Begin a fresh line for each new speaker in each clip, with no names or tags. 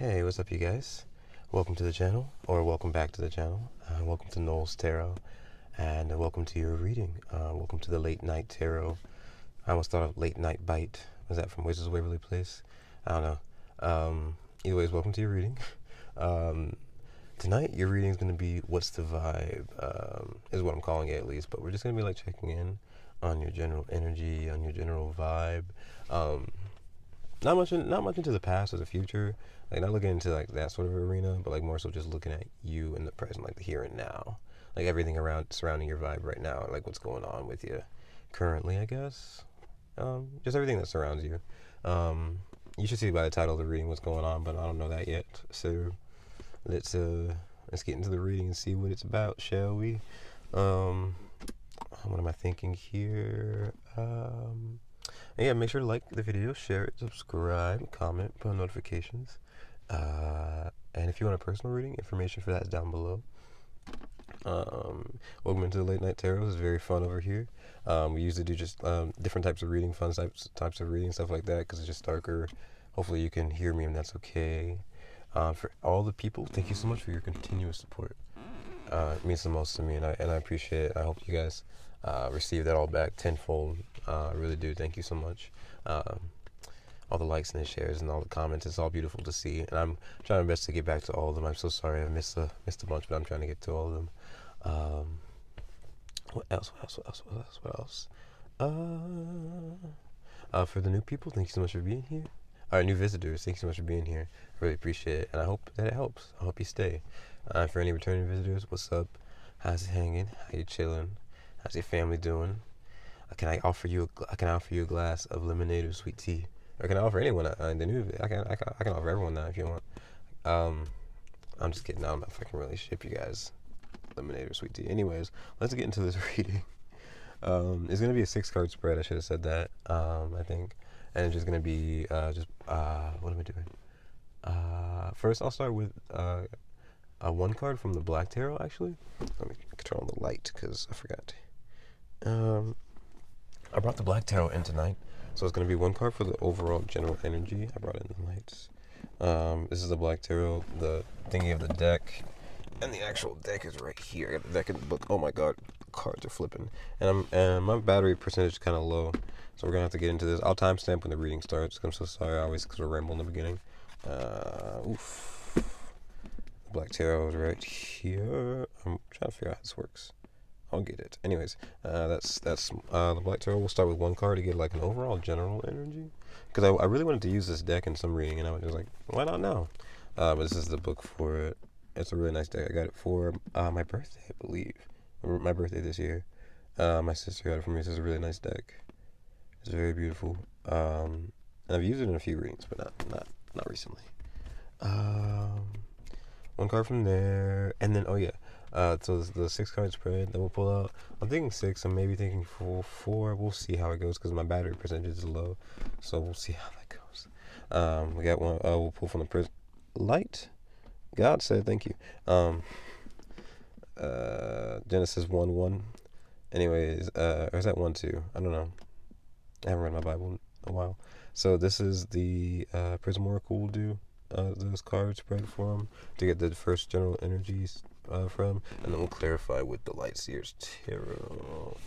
Hey, what's up, you guys? Welcome to the channel, or welcome back to the channel. Welcome to Knowles Tarot, and welcome to your reading. Welcome to the Late Night Tarot. I almost thought of Late Night Bite. Was that from Wizards of Waverly Place? I don't know. Either ways, welcome to your reading. Tonight, your reading is going to be What's the Vibe, is what I'm calling it at least, but we're just going to be like checking in on your general energy, on your general vibe. Not much into the past or the future, like not looking into like that sort of arena, but like more so just looking at you in the present, like the here and now, like everything around surrounding your vibe right now, like what's going on with you currently, I guess. Just everything that surrounds you. You should see by the title of the reading what's going on, but I don't know that yet. So let's get into the reading and see what it's about, shall we? What am I thinking here? Yeah, make sure to like the video, share it, subscribe, comment, put on notifications. And if you want a personal reading, information for that is down below. Welcome into the Late Night Tarot. It's very fun over here. We usually do just different types of reading, fun types of reading, stuff like that, because it's just darker. Hopefully you can hear me and that's okay. For all the people, thank you so much for your continuous support. It means the most to me, and I appreciate it. I hope you guys receive that all back tenfold. I really do. Thank you so much. All the likes and the shares and all the comments, it's all beautiful to see, and I'm trying my best to get back to all of them. I'm so sorry I missed a bunch, but I'm trying to get to all of them. What else? For the new people, thank you so much for being here. Our new visitors, thank you so much for being here. I really appreciate it, and I hope that it helps. I hope you stay. For any returning visitors, what's up? How's it hanging? How you chilling? How's your family doing? Can I offer you a glass of lemonade or sweet tea? Or can I offer anyone the new? I can offer everyone that if you want. I'm just kidding. I don't know if I can really ship you guys lemonade or sweet tea. Anyways, let's get into this reading. It's gonna be a 6-card spread. I should have said that. I think, and it's just gonna be what am I doing? First, I'll start with one card from the Black Tarot. Actually, let me turn on the light because I forgot. I brought the Black Tarot in tonight, so it's going to be one card for the overall general energy. I brought in the lights. This is the Black Tarot, the thingy of the deck, and the actual deck is right here. I got the deck in the book. Oh my god, the cards are flipping. And my battery percentage is kind of low, so we're going to have to get into this. I'll timestamp when the reading starts. I'm so sorry, always, because we're rambling in the beginning. Oof. The Black Tarot is right here. I'm trying to figure out how this works. I'll get it. Anyways, that's the Black Tarot. We'll start with one card to get like an overall general energy, because I really wanted to use this deck in some reading, and I was just like, why not now? But this is the book for it. It's a really nice deck. I got it for my birthday, I believe. My birthday this year. My sister got it for me. This is a really nice deck. It's very beautiful. And I've used it in a few readings, but not recently. One card from there, and then so the 6-card spread that we'll pull out. I'm thinking 6. I'm maybe thinking 4. We'll see how it goes because my battery percentage is low, so we'll see how that goes. We got one. We'll pull from the prison light. God said thank you. Genesis 1:1. Anyways, or is that 1:2? I don't know. I haven't read my Bible in a while. So this is the Prism Oracle will do. Those cards spread for them to get the first general energies from, and then we'll clarify with the Lightseer's Tarot.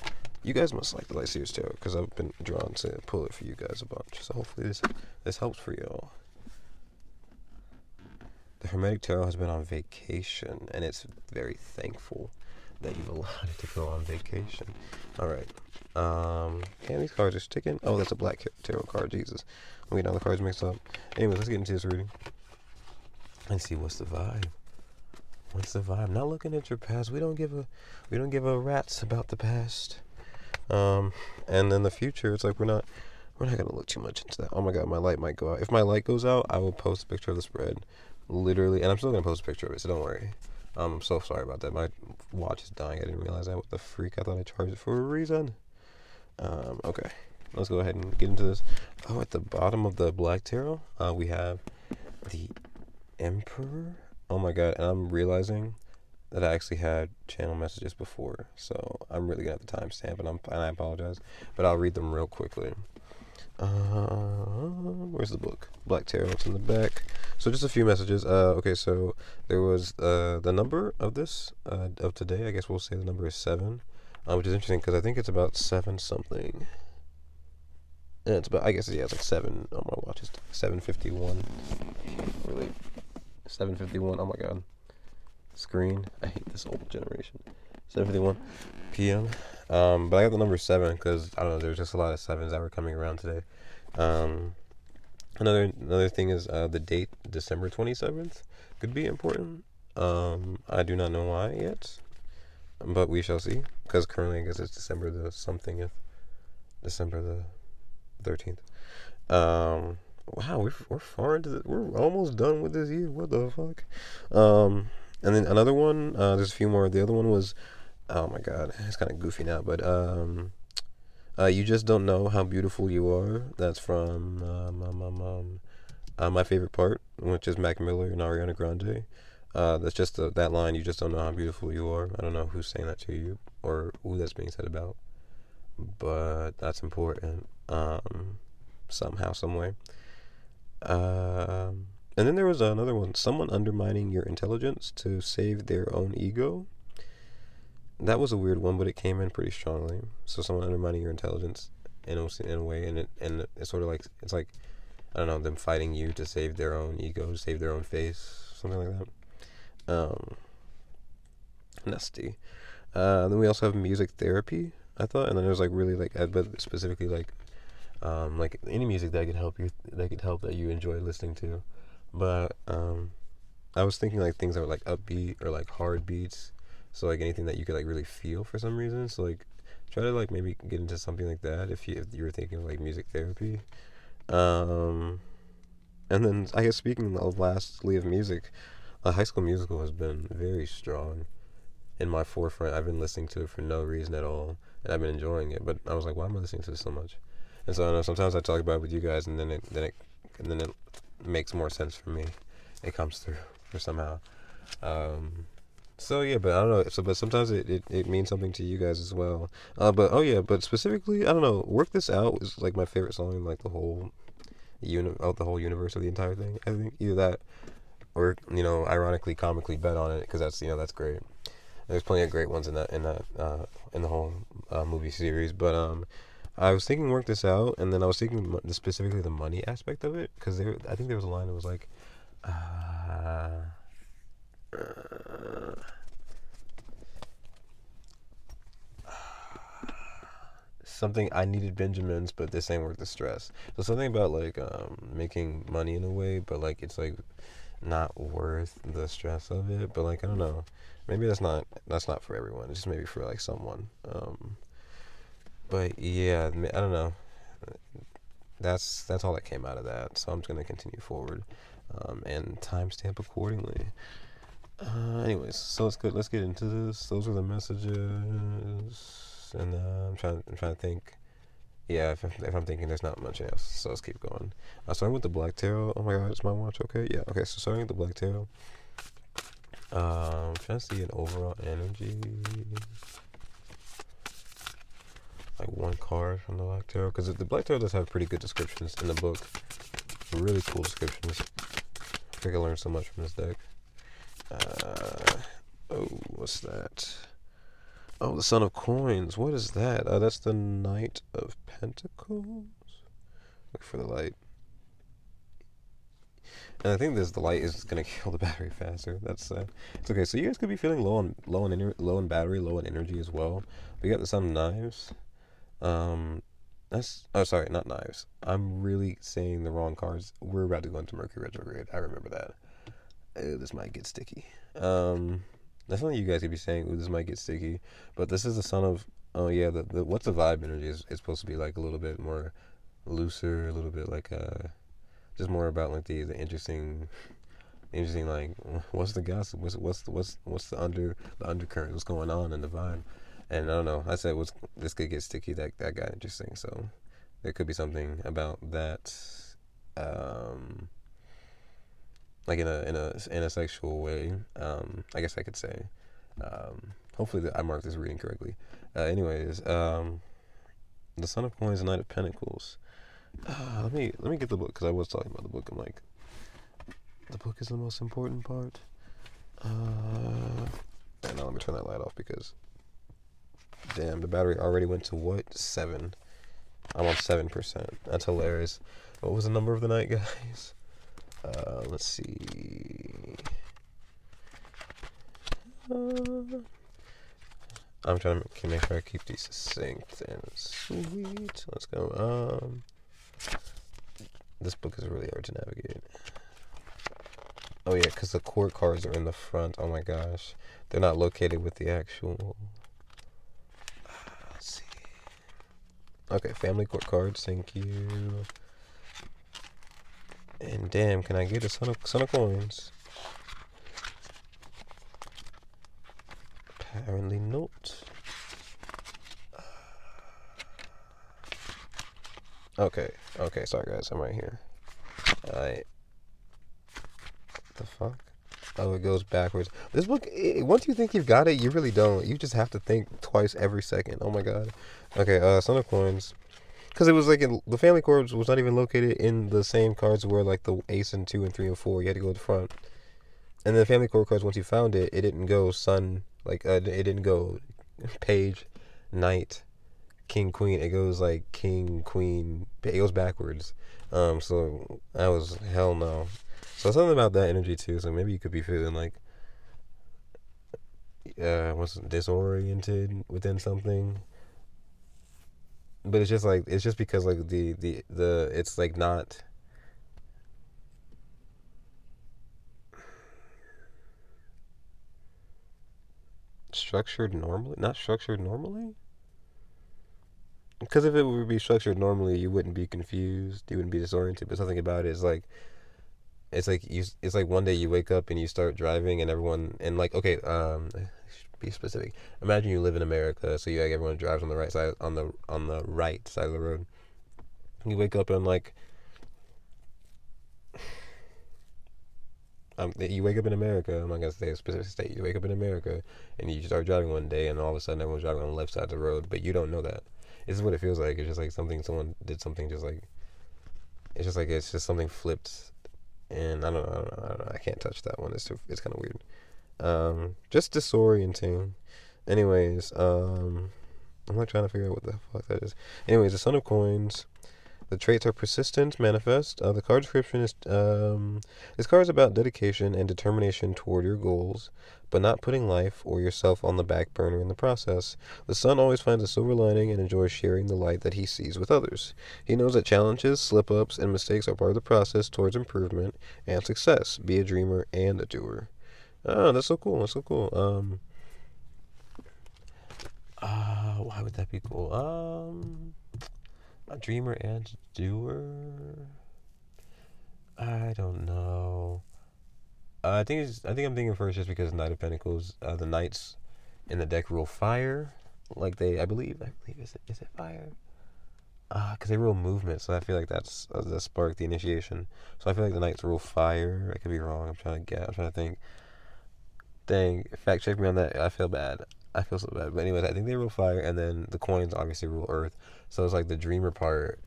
You guys must like the Lightseer's Tarot because I've been drawn to pull it for you guys a bunch. So hopefully this helps for y'all. The Hermetic Tarot has been on vacation, and it's very thankful that you've allowed it to go on vacation. All right. Damn, these cards are sticking. Oh, that's a Black Tarot card. Jesus, I'm getting all the cards mixed up. Anyways, let's get into this reading and see what's the vibe. What's the vibe? Not looking at your past. We don't give a rat's about the past. And then the future, it's like we're not gonna look too much into that. Oh my god, my light might go out. If my light goes out, I will post a picture of the spread. Literally, and I'm still gonna post a picture of it, so don't worry. I'm so sorry about that. My watch is dying. I didn't realize that. What the freak? I thought I charged it for a reason. Okay, let's go ahead and get into this. Oh, at the bottom of the Black Tarot, we have the Emperor. Oh my god, and I'm realizing that I actually had channel messages before, so I'm really gonna have to timestamp, and I apologize, but I'll read them real quickly. Where's the book? Black Tarot. It's in the back. So just a few messages. Okay, so there was the number of this of today. I guess we'll say the number is 7, which is interesting because I think it's about 7 something. And it's about, I guess, yeah, it's like 7 on my watch. It's 7:51. Really, 7:51. Oh my god. Screen. I hate this old generation. 7:51 p.m. But I got the number 7 because I don't know. There's just a lot of 7s that were coming around today. Another thing is the date, December 27th, could be important. I do not know why yet, but we shall see. Because currently, I guess it's December the something, December the 13th. Wow, we're far into we're almost done with this year. What the fuck? And then another one. There's a few more. The other one was, oh my god, it's kind of goofy now, but you just don't know how beautiful you are. That's from my favorite part, which is Mac Miller and Ariana Grande. That's just that line. You just don't know how beautiful you are. I don't know who's saying that to you or who that's being said about, but that's important. Somehow, some way. And then there was another one. Someone undermining your intelligence to save their own ego. That was a weird one, but it came in pretty strongly. So someone undermining your intelligence in a way, and it's sort of like, it's like, I don't know, them fighting you to save their own ego, save their own face, something like that. Nasty. Then we also have music therapy, I thought, and then there's like really like, but specifically like any music that could help you, that you enjoy listening to. But I was thinking like things that were like upbeat or like hard beats. So like anything that you could like really feel for some reason. So like try to like maybe get into something like that if you were thinking of like music therapy. And then I guess speaking of lastly of music, High School Musical has been very strong in my forefront. I've been listening to it for no reason at all, and I've been enjoying it. But I was like, why am I listening to this so much? And so I know sometimes I talk about it with you guys, and then it makes more sense for me. It comes through for somehow. So yeah, but I don't know. So but sometimes it means something to you guys as well. But oh yeah, but specifically, I don't know. Work This Out is like my favorite song in like the whole the whole universe of the entire thing. I think either that or ironically, comically bet on it because that's great. There's plenty of great ones in the whole movie series. But I was thinking Work This Out, and then I was thinking specifically the money aspect of it because I think there was a line that was like. Something I needed Benjamins, but this ain't worth the stress. So something about like making money in a way, but like it's like not worth the stress of it. But like I don't know, maybe that's not for everyone. It's just maybe for like someone. But yeah, I don't know. That's all that came out of that. So I'm just gonna continue forward, and timestamp accordingly. Anyways, so let's get into this. Those are the messages, and I'm trying to think. Yeah, if I'm thinking, there's not much else, so let's keep going. Starting with the Black Tarot. Oh my God, it's my watch. Okay, yeah. Okay, so starting with the Black Tarot. Trying to see an overall energy. Like one card from the Black Tarot, because the Black Tarot does have pretty good descriptions in the book. Really cool descriptions. I think I learned so much from this deck. Oh, what's that? Oh, the Son of Coins. What is that? That's the Knight of Pentacles. Look for the light. And I think the light is gonna kill the battery faster. That's it's okay. So you guys could be feeling low on battery, low on energy as well. We got the Son of Knives. That's sorry, not knives. I'm really saying the wrong cards. We're about to go into Mercury retrograde. I remember that. This might get sticky. That's something you guys could be saying. Ooh, this might get sticky. But this is the Son of. Oh yeah, the what's the vibe energy is supposed to be like a little bit more looser, a little bit like just more about like the interesting like what's the gossip, what's the undercurrent, what's going on in the vibe. And I don't know. I said this could get sticky. That got interesting. So there could be something about that, like in a sexual way. I guess I could say. Hopefully I marked this reading correctly. Anyways, the Son of Coins, the Knight of Pentacles. Let me get the book because I was talking about the book. I'm like, the book is the most important part. And now let me turn that light off because, damn, the battery already went to what? 7. I'm on 7%. That's hilarious. What was the number of the night, guys? Let's see. I'm trying to make sure I keep these succinct and sweet. Let's go. This book is really hard to navigate. Oh yeah, because the court cards are in the front. Oh my gosh. They're not located with the actual... Let's see. Okay, family court cards. Thank you. And damn, can I get a son of coins? Apparently not. Okay, sorry guys, I'm right here. Alright. The fuck? Oh, it goes backwards. This book, once you think you've got it, you really don't. You just have to think twice every second. Oh my god. Okay, son of coins. Because it was like, the family cards was not even located in the same cards where like the ace and 2 and 3 and 4, you had to go to the front. And then the family court cards, once you found it, it didn't go sun, like, it didn't go page, knight, king, queen. It goes like king, queen. It goes backwards. So I was hell no. So something about that energy too. So maybe you could be feeling like, what's disoriented within something. But it's just because like the it's like not. Not structured normally. Because if it would be structured normally, you wouldn't be confused, you wouldn't be disoriented. But something about it is like, it's like one day you wake up and you start driving and everyone, and like, okay, be specific. Imagine you live in America, so everyone drives on the right side, on the right side of the road. You wake up and like, you wake up in America. I'm not gonna say a specific state. You wake up in America and you start driving one day, and all of a sudden everyone's driving on the left side of the road, but you don't know that. This is what it feels like. It's just like someone did something, just like it's just something flipped, and I don't know. I can't touch that one. It's kind of weird. Just disorienting. Anyways, I'm not trying to figure out what the fuck that is. Anyways, the Son of Coins. The traits are persistent, manifest. The card description is, this card is about dedication and determination toward your goals, but not putting life or yourself on the back burner in the process. The Sun always finds a silver lining and enjoys sharing the light that he sees with others. He knows that challenges, slip-ups, and mistakes are part of the process towards improvement and success. Be a dreamer and a doer. Oh, that's so cool. Why would that be cool? A dreamer and doer? I don't know. I think I'm thinking first just because Knight of Pentacles, the knights in the deck rule fire. Like I believe is it fire? Because they rule movement, so I feel like that's the spark, the initiation. So I feel like the knights rule fire. I could be wrong. I'm trying to think. Dang, fact check me on that. I feel bad. I feel so bad. But anyways, I think they rule fire, and then the coins obviously rule earth. So it's like the dreamer part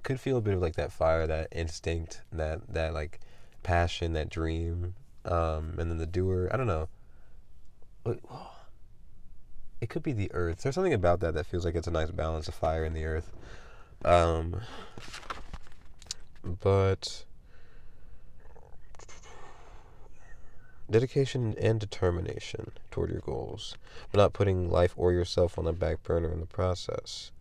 could feel a bit of like that fire, that instinct, that like passion, that dream. And then the doer, I don't know. It could be the earth. There's something about that feels like it's a nice balance of fire and the earth. But dedication and determination toward your goals, but not putting life or yourself on the back burner in the process.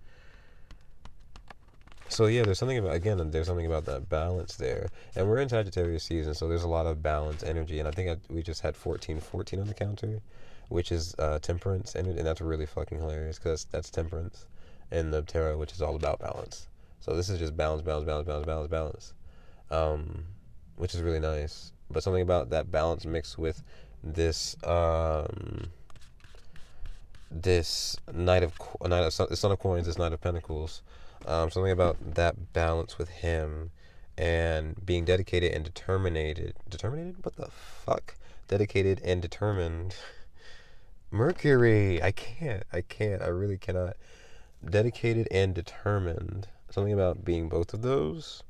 So yeah, there's something about that balance there. And we're in Sagittarius season, so there's a lot of balance energy. And I think we just had 1414 on the counter, which is temperance energy, and that's really fucking hilarious because that's temperance in the tarot, which is all about balance. So this is just balance, which is really nice. But something about that balance mixed with this this Son of Coins, this Knight of Pentacles. Something about that balance with him and being dedicated and determined. What the fuck? Dedicated and determined. Mercury. I can't. I really cannot. Dedicated and determined. something about being both of those,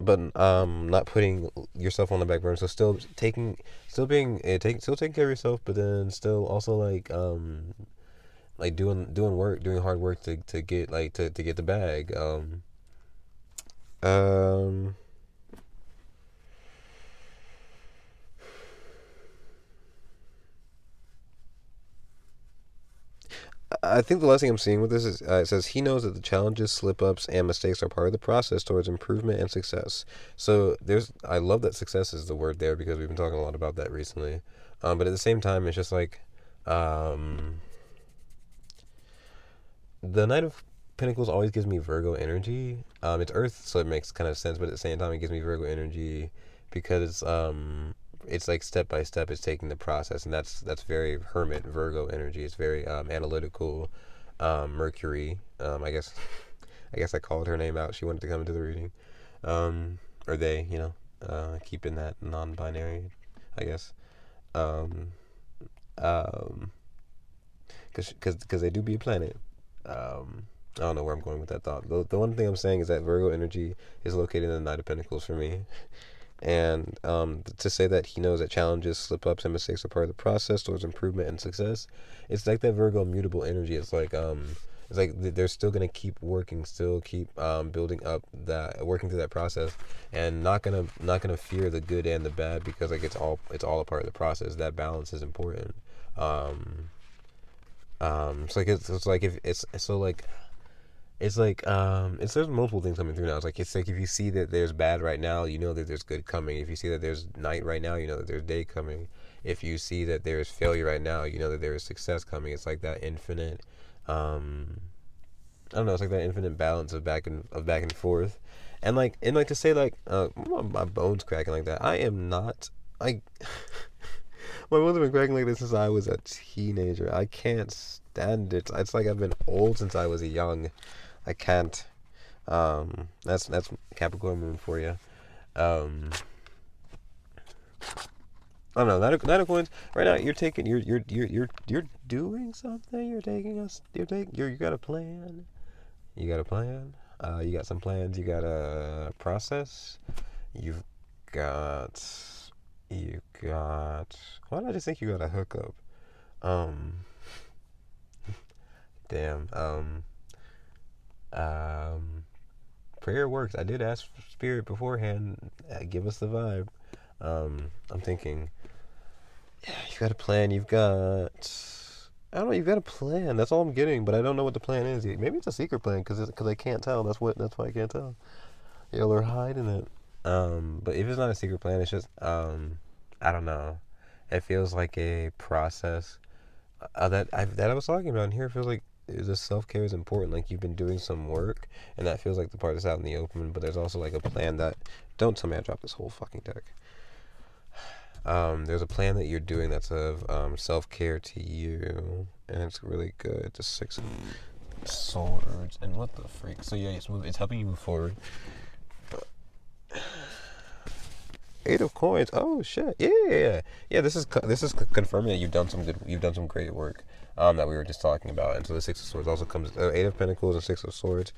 but not putting yourself on the back burner. So still taking, still being, still taking care of yourself, but then still also like doing work, doing hard work to get to get the bag. Um, I think the last thing I'm seeing with this is it says he knows that the challenges, slip ups, and mistakes are part of the process towards improvement and success. So I love that success is the word there because we've been talking a lot about that recently. But at the same time, it's just like, um, the Knight of Pentacles always gives me Virgo energy. It's Earth, so it makes kind of sense, but at the same time, it gives me Virgo energy because it's like step by step, it's taking the process, and that's very Hermit Virgo energy. It's very analytical. Mercury. I guess I called her name out. She wanted to come into the reading, or they, keeping that non-binary, I guess. Um, um, because they do be a planet. I don't know where I'm going with that thought. The one thing I'm saying is that Virgo energy is located in the Knight of Pentacles for me. And to say that he knows that challenges, slip ups, and mistakes are part of the process towards improvement and success, it's like that Virgo mutable energy. It's like they're still gonna keep working, still keep building up that, working through that process, and not gonna fear the good and the bad because like it's all a part of the process. That balance is important. Um, it's like if it's so like there's multiple things coming through now. It's like if you see that there's bad right now, you know that there's good coming. If you see that there's night right now, you know that there's day coming. If you see that there's failure right now, you know that there is success coming. It's like that infinite, um, I don't know. It's like that infinite balance of back and forth, and to say my bones cracking like that. I am not. I My bones have been cracking like this since I was a teenager. I can't stand it. It's like I've been old since I was young. I can't. That's Capricorn moon for you. Um, I don't know. Knight of Coins. Right now, you're taking. You're doing something. You're taking us. You got a plan. You got a plan. You got some plans. You got a process. You've got. You got. Why did I just think you got a hookup? Um. Damn. Um. Prayer works. I did ask Spirit beforehand. Give us the vibe. I'm thinking. Yeah, you got a plan. You've got. I don't know. You've got a plan. That's all I'm getting, but I don't know what the plan is yet. Maybe it's a secret plan because I can't tell. That's why I can't tell. Y'all are hiding it. But if it's not a secret plan, it's just I don't know. It feels like a process that I was talking about. And here it feels like the self care is important. Like you've been doing some work, and that feels like the part that's out in the open. But there's also like a plan that. Don't tell me I dropped this whole fucking deck. There's a plan that you're doing that's of self care to you, and it's really good. The Six of Swords and what the freak. So yeah, it's helping you move forward. Eight of Coins. Oh shit. Yeah. This is confirming that you've done some great work. That we were just talking about. And so the Six of Swords also comes. Eight of Pentacles and Six of Swords.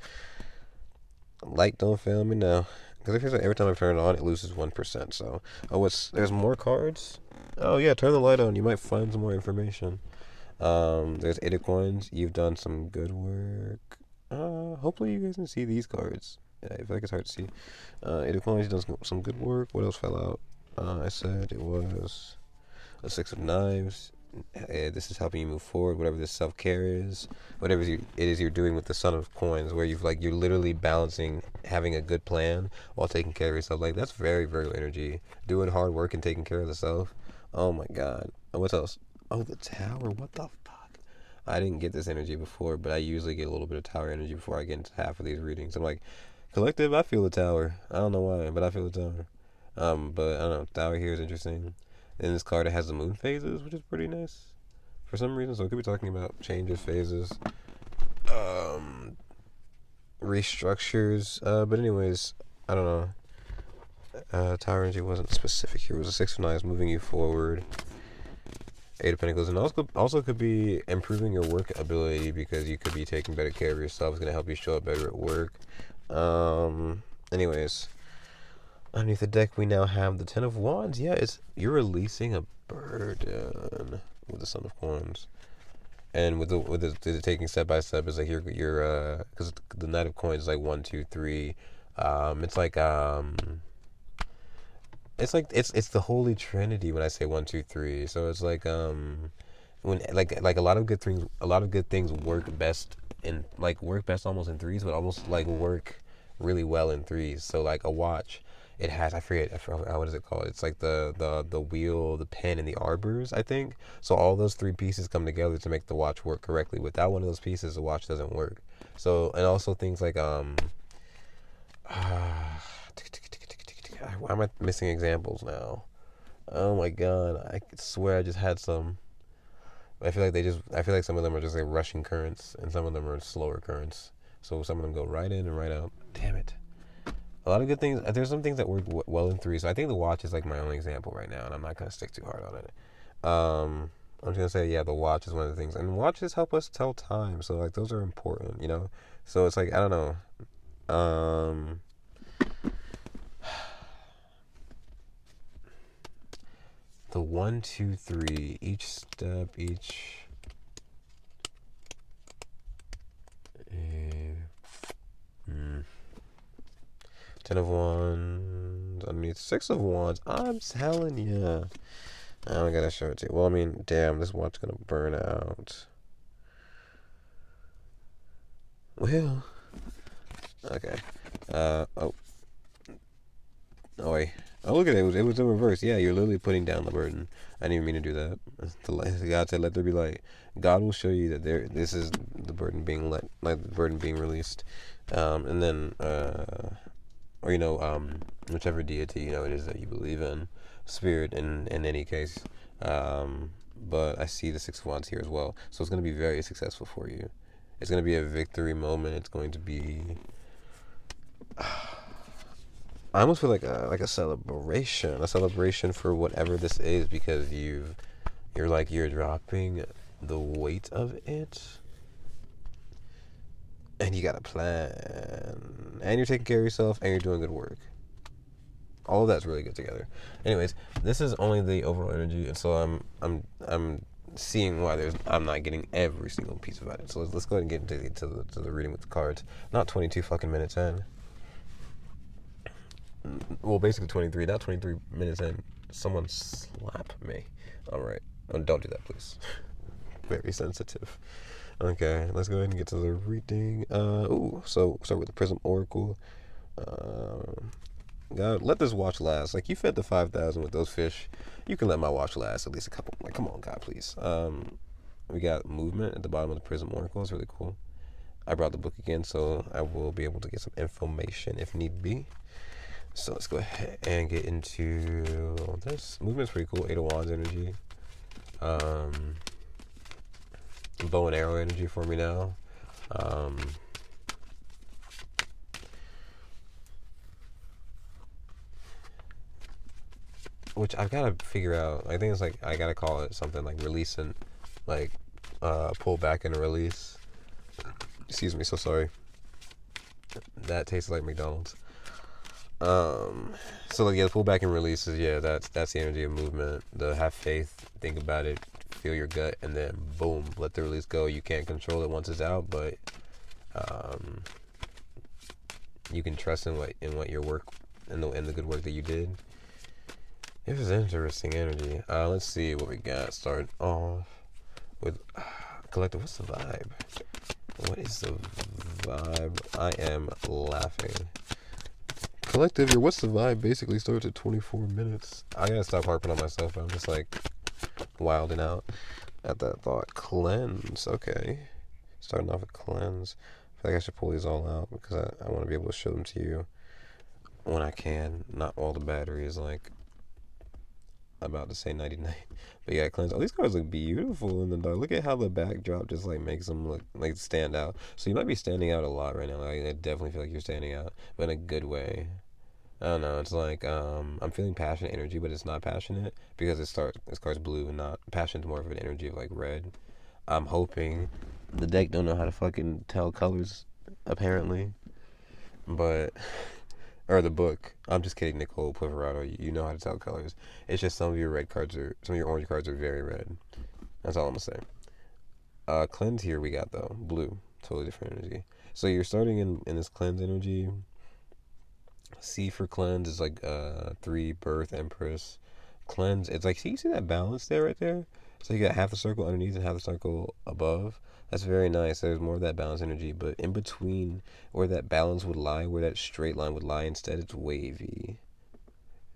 Light don't fail me now. Because it feels like every time I turn it on, it loses 1%. So, there's more cards? Oh yeah, turn the light on. You might find some more information. There's Eight of Coins. You've done some good work. Hopefully you guys can see these cards. Yeah, I feel like it's hard to see. Eight of Coins, you've done some good work. What else fell out? I said it was a Six of Knives. This is helping you move forward, whatever this self-care is, whatever it is you're doing with the Son of Coins, where you're literally balancing having a good plan while taking care of yourself. Like that's very Virgo energy, doing hard work and taking care of the self. Oh my god. What else? Oh, the Tower. What the fuck? I didn't get this energy before, but I usually get a little bit of Tower energy before I get into half of these readings. I'm like, collective, I feel the Tower. I don't know why, but I feel the Tower. But I don't know. Tower here is interesting. In this card, it has the moon phases, which is pretty nice for some reason. So it could be talking about changes, phases, restructures. But anyways, I don't know. Tower energy wasn't specific here. It was a Six of Knives moving you forward. Eight of Pentacles, and also could be improving your work ability because you could be taking better care of yourself. It's gonna help you show up better at work. Anyways, underneath the deck we now have the Ten of Wands. Yeah, you're releasing a burden with the Son of Coins, and with the taking step by step is like you're because the Knight of Coins is like 1, 2, 3. It's like it's the Holy Trinity when I say 1, 2, 3. So it's like when like a lot of good things work best almost in threes, but almost like work really well in threes. So like a watch, it has I forget what is it called? It's like the wheel, the pen, and the arbors, I think. So all those three pieces come together to make the watch work correctly. Without one of those pieces, the watch doesn't work. So and also things like why am I missing examples now? Oh my god, I swear I just had some. I feel like some of them are just like rushing currents, and some of them are slower currents. So some of them go right in and right out. Damn it. A lot of good things. There's some things that work well in three. So I think the watch is like my only example right now, and I'm not gonna stick too hard on it. I'm just gonna say, yeah, the watch is one of the things, and watches help us tell time. So like those are important, you know. So it's like I don't know. The 1, 2, 3, each step, each. Ten of Wands underneath. Six of Wands. I'm telling you. I gotta show it to you. Well, I mean, damn, this watch gonna burn out. Well, okay. Oh, wait. Oh, look at it. It was in reverse. Yeah, you're literally putting down the burden. I didn't even mean to do that. God said, "Let there be light." God will show you that this is the burden being the burden being released, and then, or whichever deity it is that you believe in, spirit in any case. But I see the Six of Wands here as well, so it's going to be very successful for you. It's going to be a victory moment. It's going to be. I almost feel like a celebration for whatever this is, because you're dropping the weight of it, and you got a plan, and you're taking care of yourself, and you're doing good work. All of that's really good together. Anyways, this is only the overall energy, and so I'm seeing why I'm not getting every single piece about it. So let's go ahead and get into the reading with the cards. Not 22 fucking minutes in. Well, basically 23. Not 23 minutes in. Someone slap me. All right. Don't do that, please. Very sensitive. Okay, let's go ahead and get to the reading. So start with the Prism Oracle. God, let this watch last. Like, you fed the 5,000 with those fish. You can let my watch last at least a couple. Like, come on, God, please. We got movement at the bottom of the Prism Oracle. It's really cool. I brought the book again, so I will be able to get some information if need be. So let's go ahead and get into this. Movement's pretty cool. Eight of Wands energy. Bow and arrow energy for me now. Which I've got to figure out. I think it's like, I got to call it something like release and like pull back and release. Excuse me, so sorry. That tastes like McDonald's. So like, yeah, pull back and release is, yeah, that's the energy of movement. The have faith, think about it, feel your gut, and then boom, let the release go. You can't control it once it's out, but you can trust in what your work and the good work that you did. It was interesting energy. Let's see what we got. Start off with collective. What's the vibe? What is the vibe? I am laughing. Collective, your what's the vibe basically starts at 24 minutes. I gotta stop harping on myself. I'm just like wilding out at that thought. Cleanse, okay. Starting off with cleanse. I feel like I should pull these all out because I want to be able to show them to you when I can. Not all the battery is like about to say 99. But yeah, cleanse. Oh, these cards look beautiful in the dark. Look at how the backdrop just like makes them look like stand out. So you might be standing out a lot right now. Like, I definitely feel like you're standing out, but in a good way. I don't know. It's like I'm feeling passionate energy, but it's not passionate because this card's blue and not passionate. More of an energy of like red. I'm hoping the deck don't know how to fucking tell colors, apparently, but or the book. I'm just kidding, Nicole Pliverado. You know how to tell colors. It's just some of your orange cards are very red. That's all I'm gonna say. Cleanse here we got though blue, totally different energy. So you're starting in this cleanse energy. C for cleanse is like 3 birth empress. Cleanse, it's like, see, you see that balance there right there? So you got half the circle underneath and half the circle above. That's very nice. There's more of that balance energy, but in between where that balance would lie, where that straight line would lie, instead it's wavy.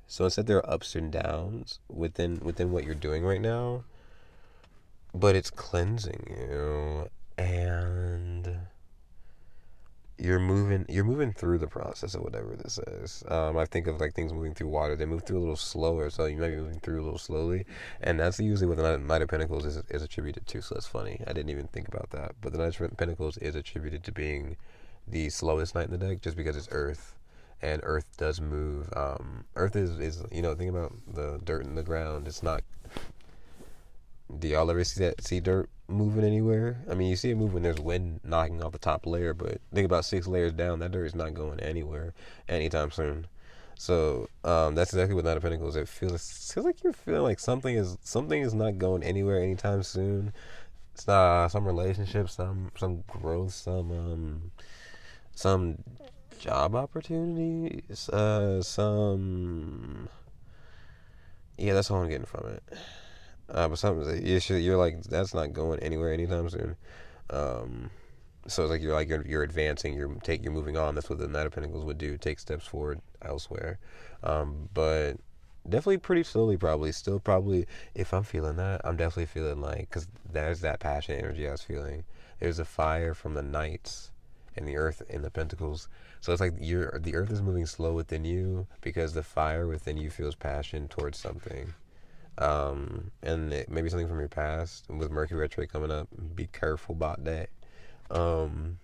So instead there are ups and downs within what you're doing right now, but it's cleansing you, and you're moving through the process of whatever this is. I think of like things moving through water. They move through a little slower, so you might be moving through a little slowly, and that's usually what the Knight of Pentacles is attributed to. So that's funny. I didn't even think about that, but the Knight of Pentacles is attributed to being the slowest knight in the deck, just because it's Earth, and Earth does move. Earth is think about the dirt in the ground. It's not. Do y'all ever see dirt moving anywhere? I mean, you see it move when there's wind knocking off the top layer, but think about 6 layers down. That dirt is not going anywhere anytime soon. So that's exactly what Knight of Pentacles. Feels like you're feeling like something is not going anywhere anytime soon. It's not some relationship, some growth, some job opportunities, some yeah. That's all I'm getting from it. But something you're like that's not going anywhere anytime soon. Um, so it's like you're advancing. You're moving on. That's what the Knight of Pentacles would do. Take steps forward elsewhere. But definitely pretty slowly. Probably still probably if I'm feeling that, I'm definitely feeling like because there's that passion energy I was feeling. There's a fire from the Knights and the Earth and the Pentacles. So it's like the Earth is moving slow within you because the fire within you feels passion towards something. And maybe something from your past with Mercury retrograde coming up. Be careful about that. Um,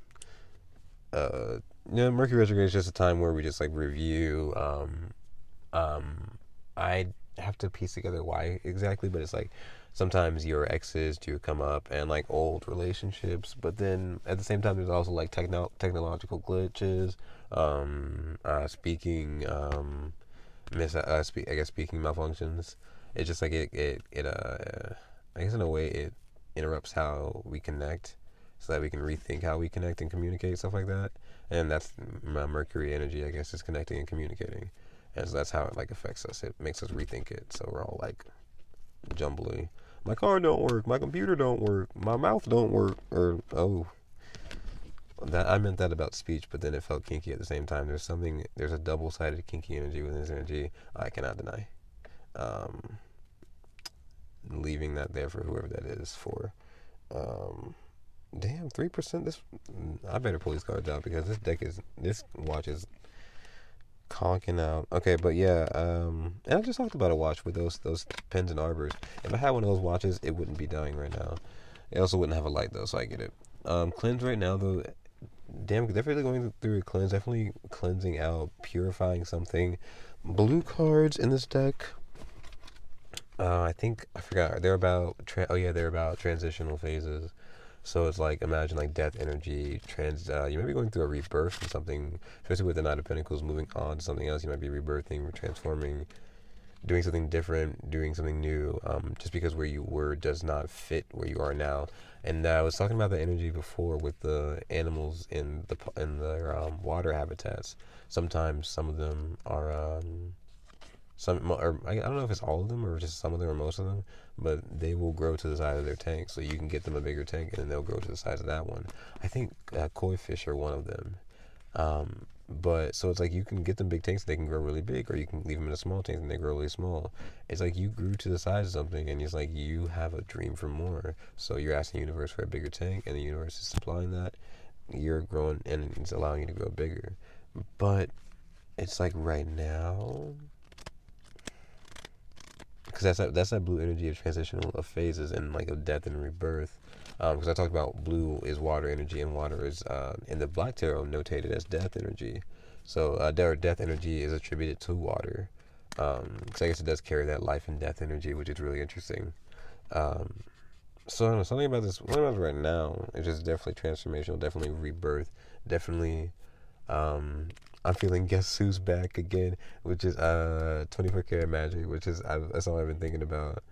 Mercury retrograde is just a time where we just like review. I have to piece together why exactly, but it's like sometimes your exes do come up and like old relationships, but then at the same time there's also like technological glitches, speaking, I guess speaking malfunctions. It's just like I guess in a way it interrupts how we connect, so that we can rethink how we connect and communicate, stuff like that. And that's my Mercury energy, I guess, is connecting and communicating, and so that's how it like affects us. It makes us rethink it, so we're all like jumbly. My car don't work. My computer don't work. My mouth don't work. Or that I meant that about speech, but then it felt kinky at the same time. There's a double-sided kinky energy within this energy I cannot deny. Um, Leaving that there for whoever that is for. Um, Damn, 3%. I better pull these cards out because this watch is conking out. Okay, but yeah, and I just talked about a watch with those pins and arbors. If I had one of those watches, it wouldn't be dying right now. It also wouldn't have a light though, so I get it. Cleanse right now though. Damn, definitely going through a cleanse. Definitely cleansing out, purifying something. Blue cards in this deck. I think I forgot. They're about transitional phases. So it's like imagine like death energy. You might be going through a rebirth from something, especially with the Knight of Pentacles moving on to something else. You might be rebirthing, transforming, doing something different, doing something new. Just because where you were does not fit where you are now. And I was talking about the energy before with the animals in their water habitats. Sometimes some of them are or I don't know if it's all of them or just some of them or most of them, but they will grow to the size of their tank. So you can get them a bigger tank, and then they'll grow to the size of that one. I think koi fish are one of them. But so it's like you can get them big tanks, and they can grow really big, or you can leave them in a small tank and they grow really small. It's like you grew to the size of something, and it's like you have a dream for more. So you're asking the universe for a bigger tank, and the universe is supplying that. You're growing, and it's allowing you to grow bigger. But it's like right now, because that's that blue energy of transitional of phases and like of death and rebirth. Because I talked about blue is water energy, and water is in the Black Tarot notated as death energy. So death energy is attributed to water. Because I guess it does carry that life and death energy, which is really interesting. Um, so I don't know, something about it right now, it's just definitely transformational, definitely rebirth, definitely. I'm feeling Guess Who's Back again, which is 24 Karat Magic, which is that's all I've been thinking about.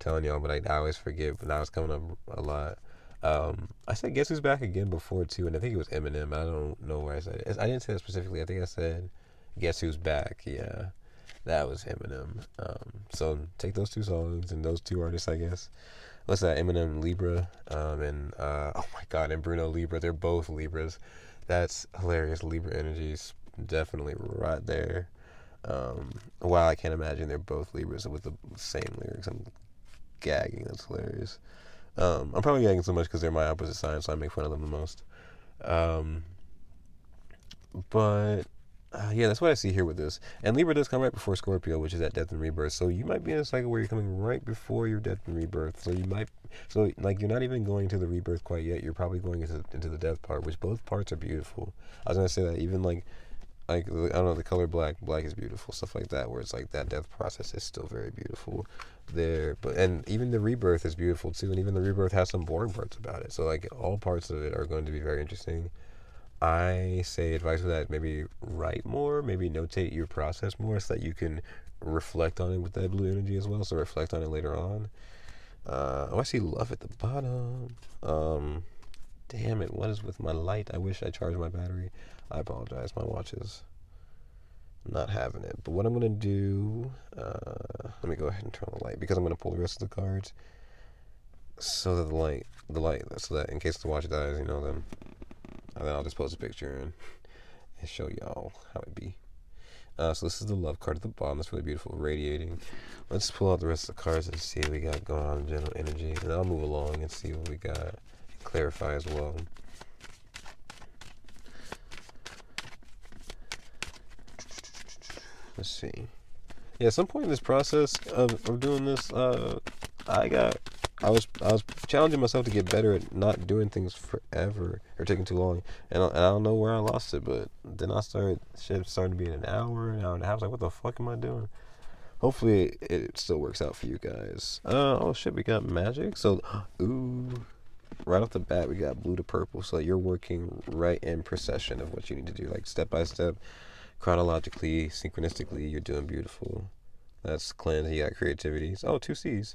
Telling y'all, but I always forget. But now it's coming up a lot. I said Guess Who's Back again before too, and I think it was Eminem. I don't know where I said it. I didn't say that specifically. I think I said Guess Who's Back. Yeah, that was Eminem. So take those two songs and those two artists, I guess. What's that? Eminem, Libra, and oh my God, and Bruno Libra. They're both Libras. That's hilarious. Libra energies definitely right there. Wow, I can't imagine they're both Libras with the same lyrics. I'm gagging. That's hilarious. I'm probably gagging so much because they're my opposite sign, so I make fun of them the most. Um, but yeah, that's what I see here with this. And Libra does come right before Scorpio, which is at death and rebirth. So you might be in a cycle where you're coming right before your death and rebirth. So like you're not even going to the rebirth quite yet. You're probably going into the death part, which both parts are beautiful. I was gonna say that even like I don't know, the color black is beautiful, stuff like that, where it's like that death process is still very beautiful there. But and even the rebirth is beautiful too, and even the rebirth has some boring parts about it. So like all parts of it are going to be very interesting. I say advice for that, maybe write more, maybe notate your process more so that you can reflect on it with that blue energy as well. So reflect on it later on. I see love at the bottom. Damn it, what is with my light? I wish I charged my battery. I apologize, my watch is not having it. But what I'm gonna do, let me go ahead and turn on the light because I'm gonna pull the rest of the cards so that so that in case the watch dies, then I'll just post a picture and show y'all how it be. So this is the love card at the bottom. That's really beautiful, radiating. Let's pull out the rest of the cards and see what we got going on in general energy, and I'll move along and see what we got. Clarify as well. Let's see. Yeah, at some point in this process of doing this, I was challenging myself to get better at not doing things forever or taking too long, and I don't know where I lost it, but then shit started to be an hour and a half. I was like, what the fuck am I doing? Hopefully it still works out for you guys. Oh shit, we got magic. So, ooh, right off the bat we got blue to purple. So you're working right in procession of what you need to do, like step by step, chronologically, synchronistically. You're doing beautiful. That's cleanse. You got creativity. Oh, two C's.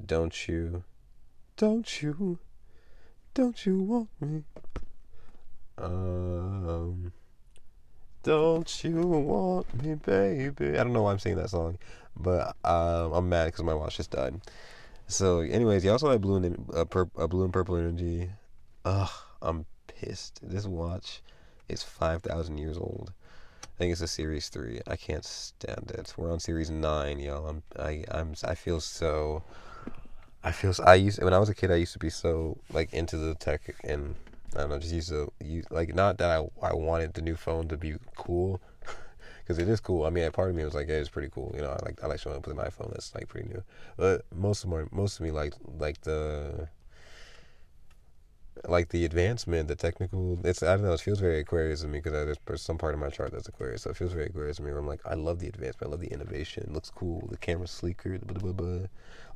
Don't you, don't you, don't you want me? Don't you want me, baby? I don't know why I'm singing that song, but I'm mad because my watch just died. So, anyways, you also have blue and purple energy. Ugh, I'm pissed. This watch is 5,000 years old. I think it's a series 3. I can't stand it. We're on series 9, y'all. When I was a kid, I used to be so like into the tech, and I don't know, just used to use, like, not that I wanted the new phone to be cool, because it is cool. I mean, a part of me was like, yeah, it's pretty cool. I like showing up with an iPhone that's like pretty new. But most of me like the advancement, the technical. I don't know. It feels very Aquarius to me because there's some part of my chart that's Aquarius, so it feels very Aquarius to me. Where I'm like, I love the advancement, I love the innovation. It looks cool. The camera's sleeker. Blah, blah, blah.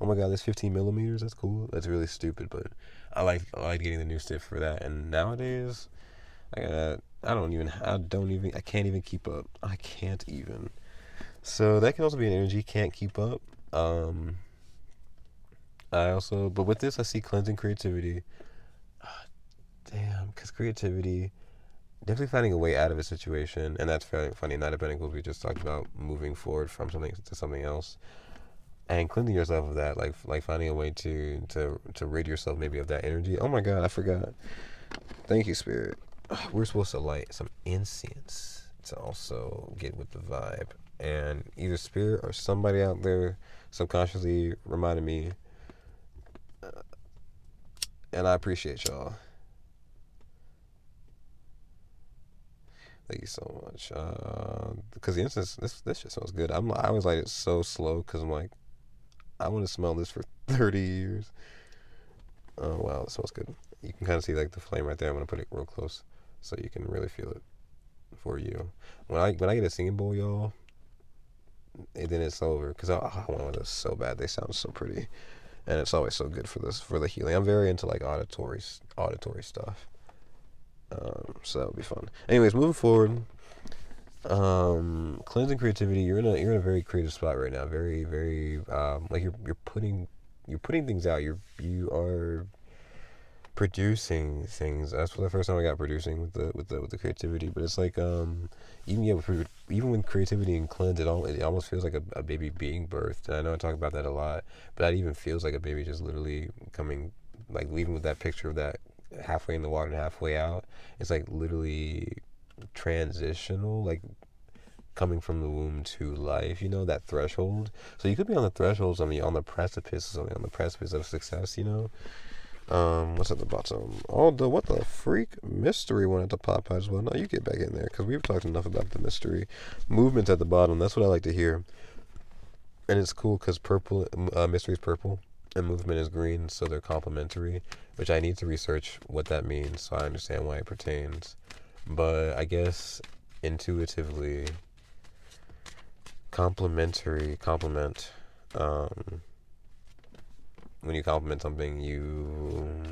Oh my God, there's 15 millimeters. That's cool. That's really stupid, but I like getting the new stuff for that. And nowadays, I can't even keep up. I can't even. So that can also be an energy. Can't keep up. But with this, I see cleansing creativity. Damn, because creativity, definitely finding a way out of a situation, and that's very funny. Knight of Pentacles, we just talked about moving forward from something to something else, and cleansing yourself of that, like finding a way to rid yourself maybe of that energy. Oh my God, I forgot. Thank you, Spirit. We're supposed to light some incense to also get with the vibe, and either Spirit or somebody out there subconsciously reminded me, and I appreciate y'all. Thank you so much. Because the incense, this shit smells good. I always light it so slow because I'm like, I want to smell this for 30 years. Oh wow, it smells good. You can kind of see like the flame right there. I'm gonna put it real close so you can really feel it. for you. When I get a singing bowl, y'all, and then it's over because I want one of those so bad. They sound so pretty, and it's always so good for the healing. I'm very into like auditory stuff. So that'll be fun. Anyways, moving forward. Cleansing creativity. You're in a very creative spot right now. Very very like you're putting things out. You are producing things. That's for the first time I got producing with the creativity. But it's like even even with creativity and cleanse, it almost feels like a baby being birthed. And I know I talk about that a lot, but that even feels like a baby just literally coming, like leaving with that picture of that halfway in the water and halfway out. It's like literally transitional, like coming from the womb to life, that threshold. So you could be on the threshold, on the precipice, something on the precipice of success, what's at the bottom? Oh, what the freak? Mystery wanted to pop out as well. No, you get back in there because we've talked enough about the mystery. Movements at the bottom. That's what I like to hear. And it's cool because mystery is purple and movement is green, so they're complementary, which I need to research what that means so I understand why it pertains. But I guess intuitively, compliment. When you compliment something, you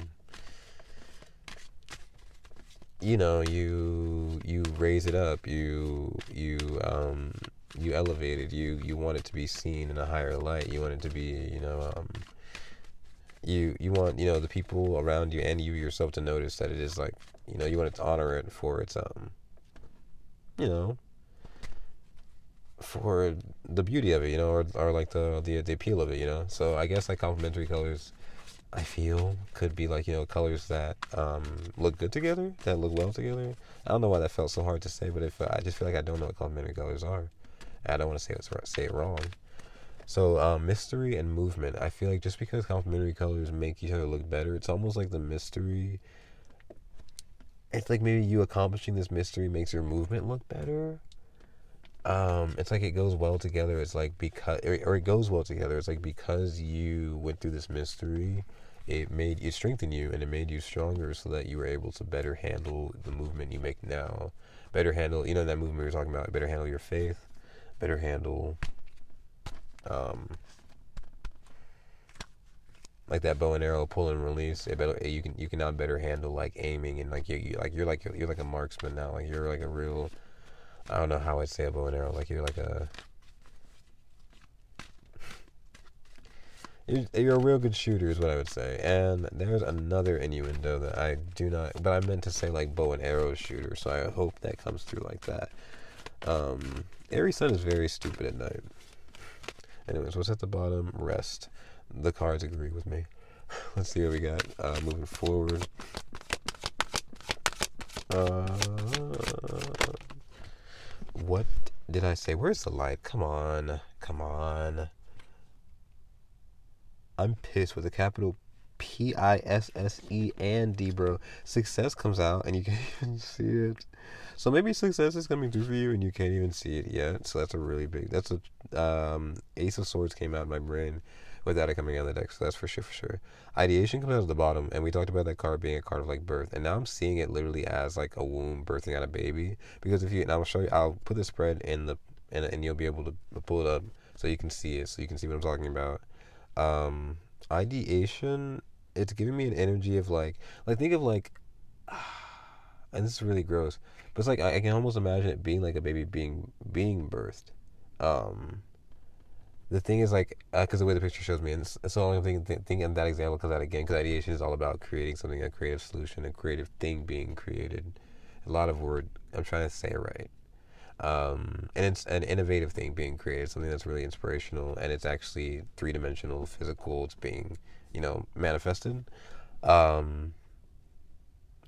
raise it up, you elevate it, you want it to be seen in a higher light. You want it to be, you want, the people around you and you yourself to notice that it is like, you want it to honor it for its you know for the beauty of it, or like the appeal of it. So I guess like complementary colors, I feel, could be like, colors that look good together, that look well together. I don't know why that felt so hard to say, but if I just feel like I don't know what complementary colors are. I don't want to say it wrong. So mystery and movement. I feel like just because complementary colors make each other look better, it's almost like the mystery. It's like maybe you accomplishing this mystery makes your movement look better. It's like it goes well together. It's like or it goes well together. It's like because you went through this mystery, it strengthened you and it made you stronger so that you were able to better handle the movement you make now. Better handle, that movement we were talking about. Better handle your faith. Better handle, like that bow and arrow pull and release. You can now better handle like aiming and like you're like a marksman now. Like you're like a real. I don't know how I'd say a bow and arrow. Like you're like you're a real good shooter is what I would say. And there's another innuendo that I do not, but I meant to say like bow and arrow shooter. So I hope that comes through like that. Aries Sun is very stupid at night. Anyways, what's at the bottom? Rest. The cards agree with me. Let's see what we got. Moving forward. What did I say? Where's the light? Come on. I'm pissed with a capital PISSE and D, bro. Success comes out and you can't even see it. So maybe success is coming through for you and you can't even see it yet. So that's a really big. That's a Ace of Swords came out in my brain without it coming out of the deck. So that's for sure. Ideation comes out at the bottom, and we talked about that card being a card of like birth, and now I'm seeing it literally as like a womb birthing out a baby. Because and I'll show you. I'll put the spread and you'll be able to pull it up so you can see it. So you can see what I'm talking about. Ideation. It's giving me an energy of like think of like. And this is really gross, but it's like I can almost imagine it being like a baby being birthed. The thing is like because the way the picture shows me, and so I'm thinking that example comes out again because ideation is all about creating something, a creative solution, a creative thing being created. A lot of word. I'm trying to say it right. And it's an innovative thing being created, something that's really inspirational, and it's actually three-dimensional, physical. It's being manifested, and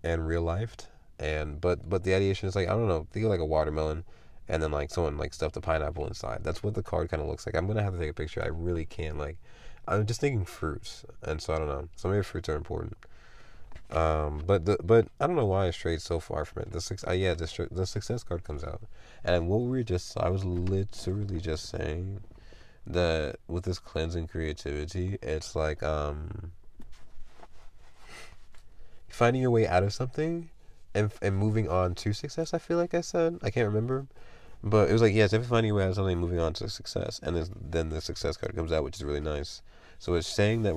real lifed. And but the ideation is like, I don't know, think of like a watermelon and then like someone like stuffed a pineapple inside. That's what the card kind of looks like. I'm gonna have to take a picture. I really can't, like, I'm just thinking fruits, and so I don't know, so maybe fruits are important. But I don't know why I strayed so far from it. The success card comes out, and I was literally just saying that with this cleansing creativity, it's like finding your way out of something, and moving on to success. I feel like I said, I can't remember, but it was like, yeah, it's definitely finding a way out of something, moving on to success, and then the success card comes out, which is really nice. So it's saying that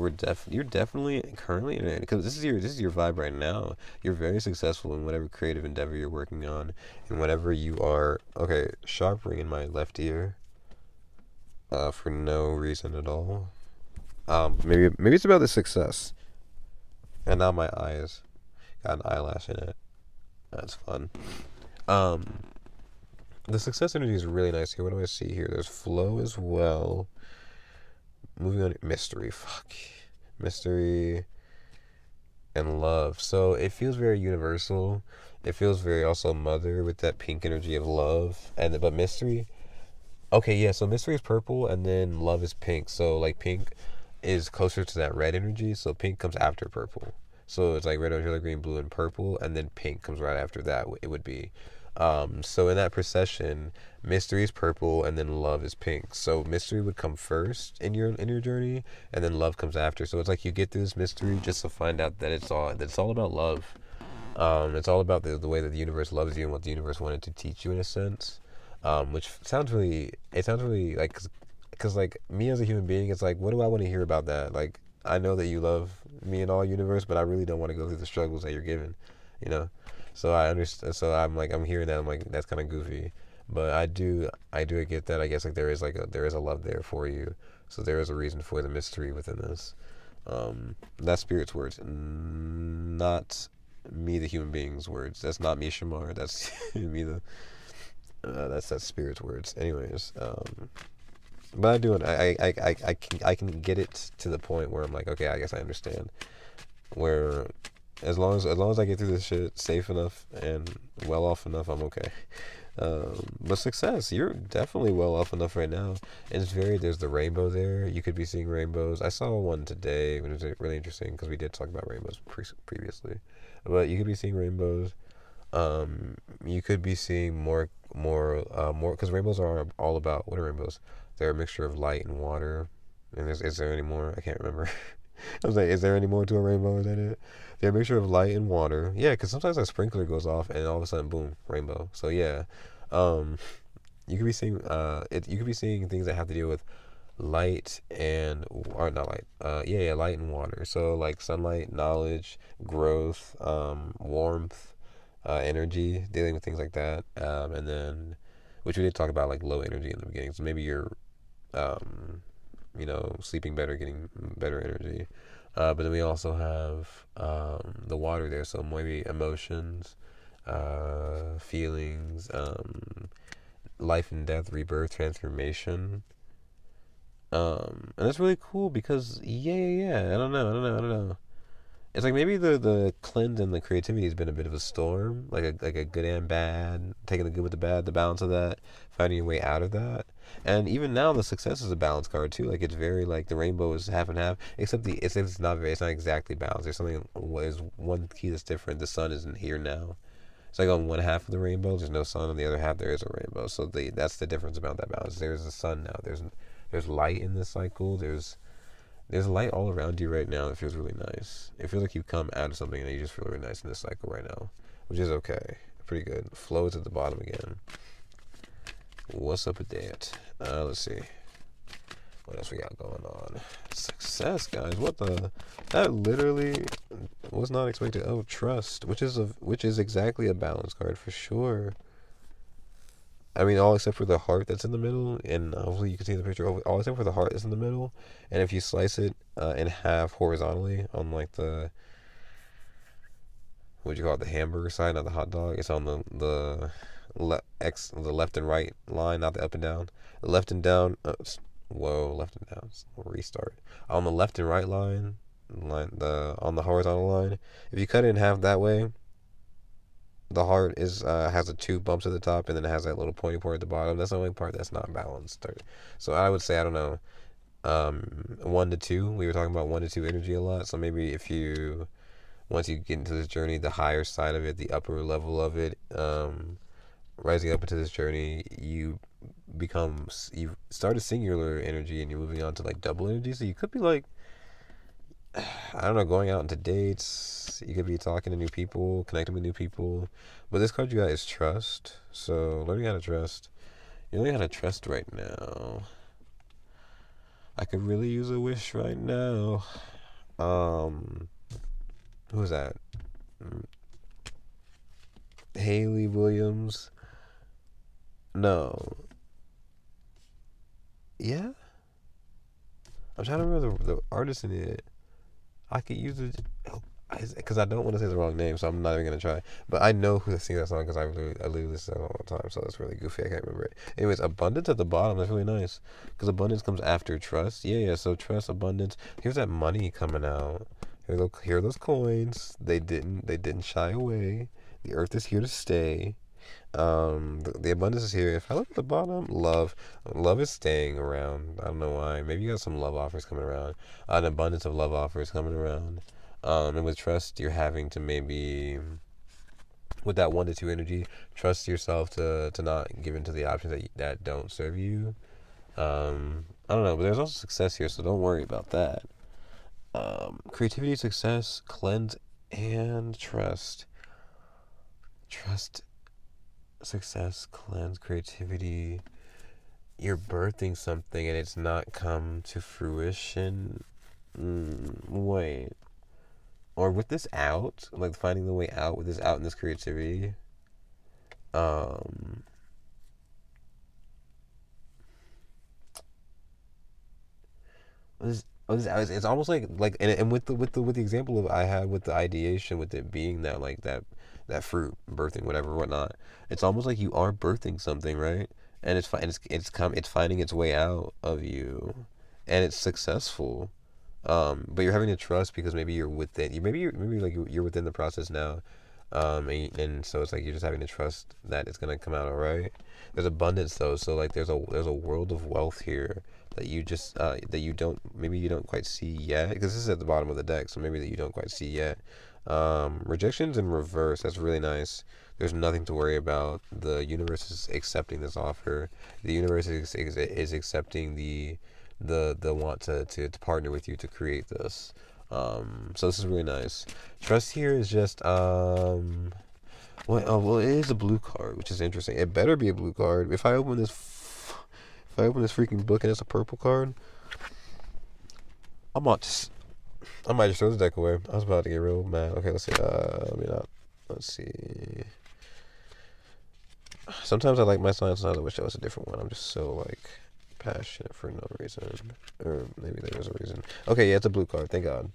you're definitely currently in it, because this is your vibe right now. You're very successful in whatever creative endeavor you're working on, and whatever you are. Okay, sharp ring in my left ear, for no reason at all. Maybe it's about the success, and now my eyes got an eyelash in it. That's fun. Um, the success energy is really nice here. What do I see here? There's flow as well. Moving on, mystery. Fuck. Mystery and love. So it feels very universal. It feels very also mother with that pink energy of love. But mystery. Okay, yeah. So mystery is purple, and then love is pink. So like pink is closer to that red energy. So pink comes after purple. So it's like red, orange, yellow, green, blue, and purple, and then pink comes right after that. It would be. So in that procession, mystery is purple, and then love is pink. So mystery would come first in your journey, and then love comes after. So it's like you get through this mystery just to find out that it's all about love. It's all about the way that the universe loves you and what the universe wanted to teach you in a sense. Which sounds really like, cause like me as a human being, it's like, what do I want to hear about that? Like, I know that you love me and all universe, but I really don't want to go through the struggles that you're given, you know. So I understand. So I'm like, I'm hearing that. I'm like, that's kind of goofy, but I do get that. I guess like there is a love there for you. So there is a reason for the mystery within this. That's spirit's words, not me, the human being's words. That's not me, Shamar. That's me, the that's spirit's words. Anyways, but I do it. I can get it to the point where I'm like, okay, I guess I understand. Where as long as I get through this shit safe enough and well off enough, I'm okay. But success, you're definitely well off enough right now. And there's the rainbow there. You could be seeing rainbows. I saw one today, which was really interesting because we did talk about rainbows previously. But you could be seeing rainbows. You could be seeing more, because rainbows are all about, what are rainbows? They're a mixture of light and water. And is there any more? I can't remember. I was like, is there any more to a rainbow? Is that it? They're a mixture of light and water. Yeah, because sometimes a sprinkler goes off and all of a sudden, boom, rainbow. So yeah, um, you could be seeing you could be seeing things that have to deal with light and, or not light. Yeah, light and water. So like sunlight, knowledge, growth, warmth, energy, dealing with things like that. And then, which we did talk about, like low energy in the beginning. So maybe you're um sleeping better, getting better energy. But then we also have the water there, so maybe emotions, feelings, life and death, rebirth, transformation. And that's really cool because yeah. I don't know. It's like maybe the cleanse and the creativity has been a bit of a storm, like a good and bad, taking the good with the bad, the balance of that, finding your way out of that. And even now, the success is a balance card too. Like it's very like the rainbow is half and half, except it's not exactly balanced. There's one key that's different. The sun isn't here now. It's like on one half of the rainbow, there's no sun. On the other half, there is a rainbow. So that's the difference about that balance. There's the sun now. There's light in this cycle. There's light all around you right now. It feels really nice. It feels like you've come out of something and you just feel really nice in this cycle right now, which is okay. Pretty good. Flows at the bottom again. What's up with that? Let's see. What else we got going on? Success, guys. What the? That literally was not expected. Oh, trust, which is exactly a balance card for sure. I mean, all except for the heart that's in the middle, and hopefully you can see the picture. All except for the heart that's in the middle, and if you slice it in half horizontally on like the, what do you call it, the hamburger side, not the hot dog. It's on the left and right line, not the up and down. The left and down. Whoa, left and down. We'll restart. On the left and right on the horizontal line. If you cut it in half that way, the heart is has the two bumps at the top, and then it has that little pointy part at the bottom. That's the only part that's not balanced. So I would say, I don't know, 1 to 2. We were talking about 1 to 2 energy a lot. So maybe if you once you get into this journey, the higher side of it, the upper level of it, rising up into this journey, you've started singular energy and you're moving on to like double energy. So you could be like, I don't know, going out into dates. You could be talking to new people, connecting with new people. But this card you got is trust. So learning how to trust. You're learning how to trust right now. I could really use a wish right now. Um, who's that? Haley Williams. No. Yeah? I'm trying to remember the artist in it. I could use it because I don't want to say the wrong name, so I'm not even gonna try. But I know who sings that song because I literally listen to it all the time. So that's really goofy. I can't remember it. Anyways, abundance at the bottom. That's really nice because abundance comes after trust. Yeah. So trust, abundance. Here's that money coming out. Here are those coins. They didn't shy away. The earth is here to stay. The abundance is here. If I look at the bottom, love is staying around. I don't know why. Maybe you got some love offers coming around. An abundance of love offers coming around. And with trust, you're having to maybe, with that 1 to 2 energy, trust yourself to not give into the options that don't serve you. I don't know, but there's also success here, so don't worry about that. Creativity, success, cleanse, and trust. Trust, success, cleanse, creativity. You're birthing something and it's not come to fruition. Wait. Or with this out, like finding the way out with this out in this creativity. Um, it's almost and with the example of I had with the ideation with it being that like that fruit birthing whatever whatnot. It's almost like you are birthing something, right? And it's finding its way out of you, and it's successful. But you're having to trust because maybe you're within you maybe like you're within the process now. And so it's like you're just having to trust that it's gonna come out all right. There's abundance though, so like there's a world of wealth here that you just that you don't maybe you don't quite see yet because this is at the bottom of the deck, so maybe that you don't quite see yet. Rejections in reverse. That's really nice. There's nothing to worry about. The universe is accepting this offer. The universe is accepting the want to partner with you to create this. So this is really nice. Trust here is just well it is a blue card, which is interesting. It better be a blue card. If I open this freaking book and it's a purple card, I might just I might just throw the deck away. I was about to get real mad. Okay, let's see. Let me not. Let's see. Sometimes I like my sign. Sometimes I wish I was a different one. I'm just so like passionate for no reason, or maybe there is a reason. Okay, yeah, it's a blue card. Thank God.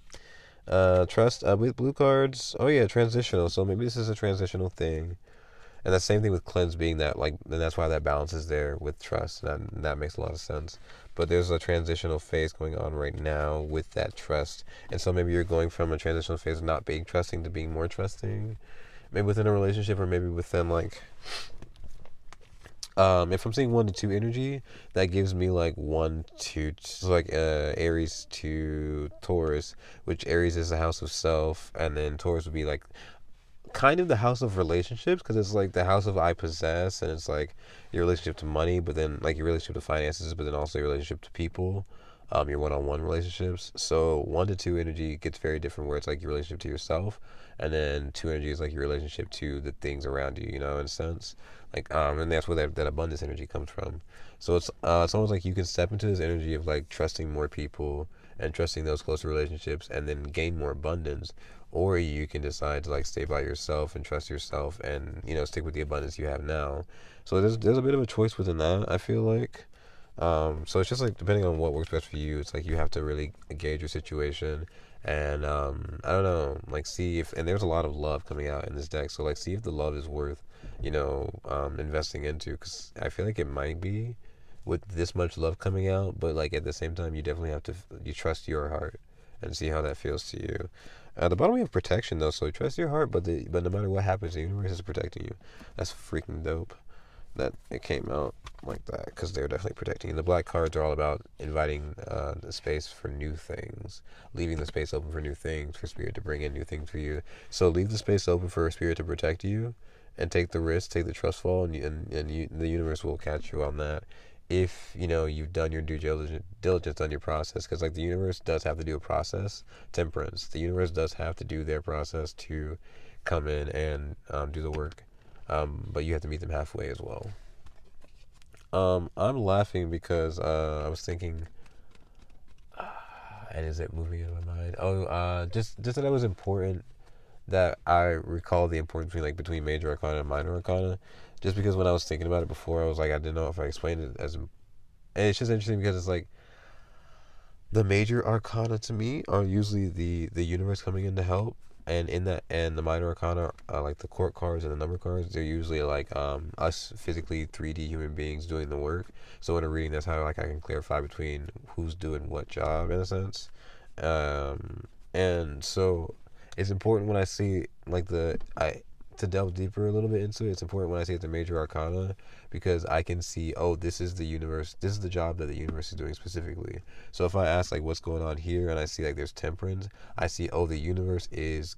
Trust with blue cards. Oh yeah, transitional. So maybe this is a transitional thing, and the same thing with cleanse being that like, and that's why that balance is there with trust. And that makes a lot of sense. But there's a transitional phase going on right now with that trust, and so maybe you're going from a transitional phase of not being trusting to being more trusting, maybe within a relationship or maybe within like if I'm seeing 1 to 2 energy, that gives me like 1 to so like Aries to Taurus, which Aries is the house of self, and then Taurus would be like kind of the house of relationships because it's like the house of I possess, and it's like your relationship to money, but then like your relationship to finances, but then also your relationship to people, your one-on-one relationships. So 1 to 2 energy gets very different, where it's like your relationship to yourself, and then 2 energy is like your relationship to the things around you, in a sense. Like and that's where that abundance energy comes from. So it's almost like you can step into this energy of like trusting more people and trusting those closer relationships and then gain more abundance, or you can decide to like stay by yourself and trust yourself and stick with the abundance you have now. So there's a bit of a choice within that, I feel like. So it's just like depending on what works best for you. It's like you have to really gauge your situation, and I don't know, like see if, and there's a lot of love coming out in this deck. So like see if the love is worth investing into, because I feel like it might be with this much love coming out, but like at the same time you definitely have to you trust your heart and see how that feels to you. At the bottom we have protection though, so trust your heart, but no matter what happens, the universe is protecting you. That's freaking dope that it came out like that, because they're definitely protecting you. The black cards are all about inviting the space for new things, leaving the space open for new things, for spirit to bring in new things for you. So leave the space open for spirit to protect you, and take the risk, take the trust fall, and the universe will catch you on that. if you've done your due diligence on your process, because like the universe does have to do a process. Temperance, the universe does have to do their process to come in and do the work, but you have to meet them halfway as well. I'm laughing because I was thinking, and is it moving in my mind? Oh, just that it was important that I recall the importance between major arcana and minor arcana, just because when I was thinking about it before, I was like, I didn't know if I explained it as, and it's just interesting because it's like the major arcana to me are usually the universe coming in to help, and in that, and the minor arcana, like the court cards and the number cards, they're usually like us physically 3D human beings doing the work. So in a reading, that's how like I can clarify between who's doing what job in a sense. And so it's important when I see like to delve deeper a little bit into it. It's important when I say it's a major arcana because I can see, oh, this is the universe. This is the job that the universe is doing specifically. So if I ask like what's going on here, and I see like there's temperance, I see, oh, the universe is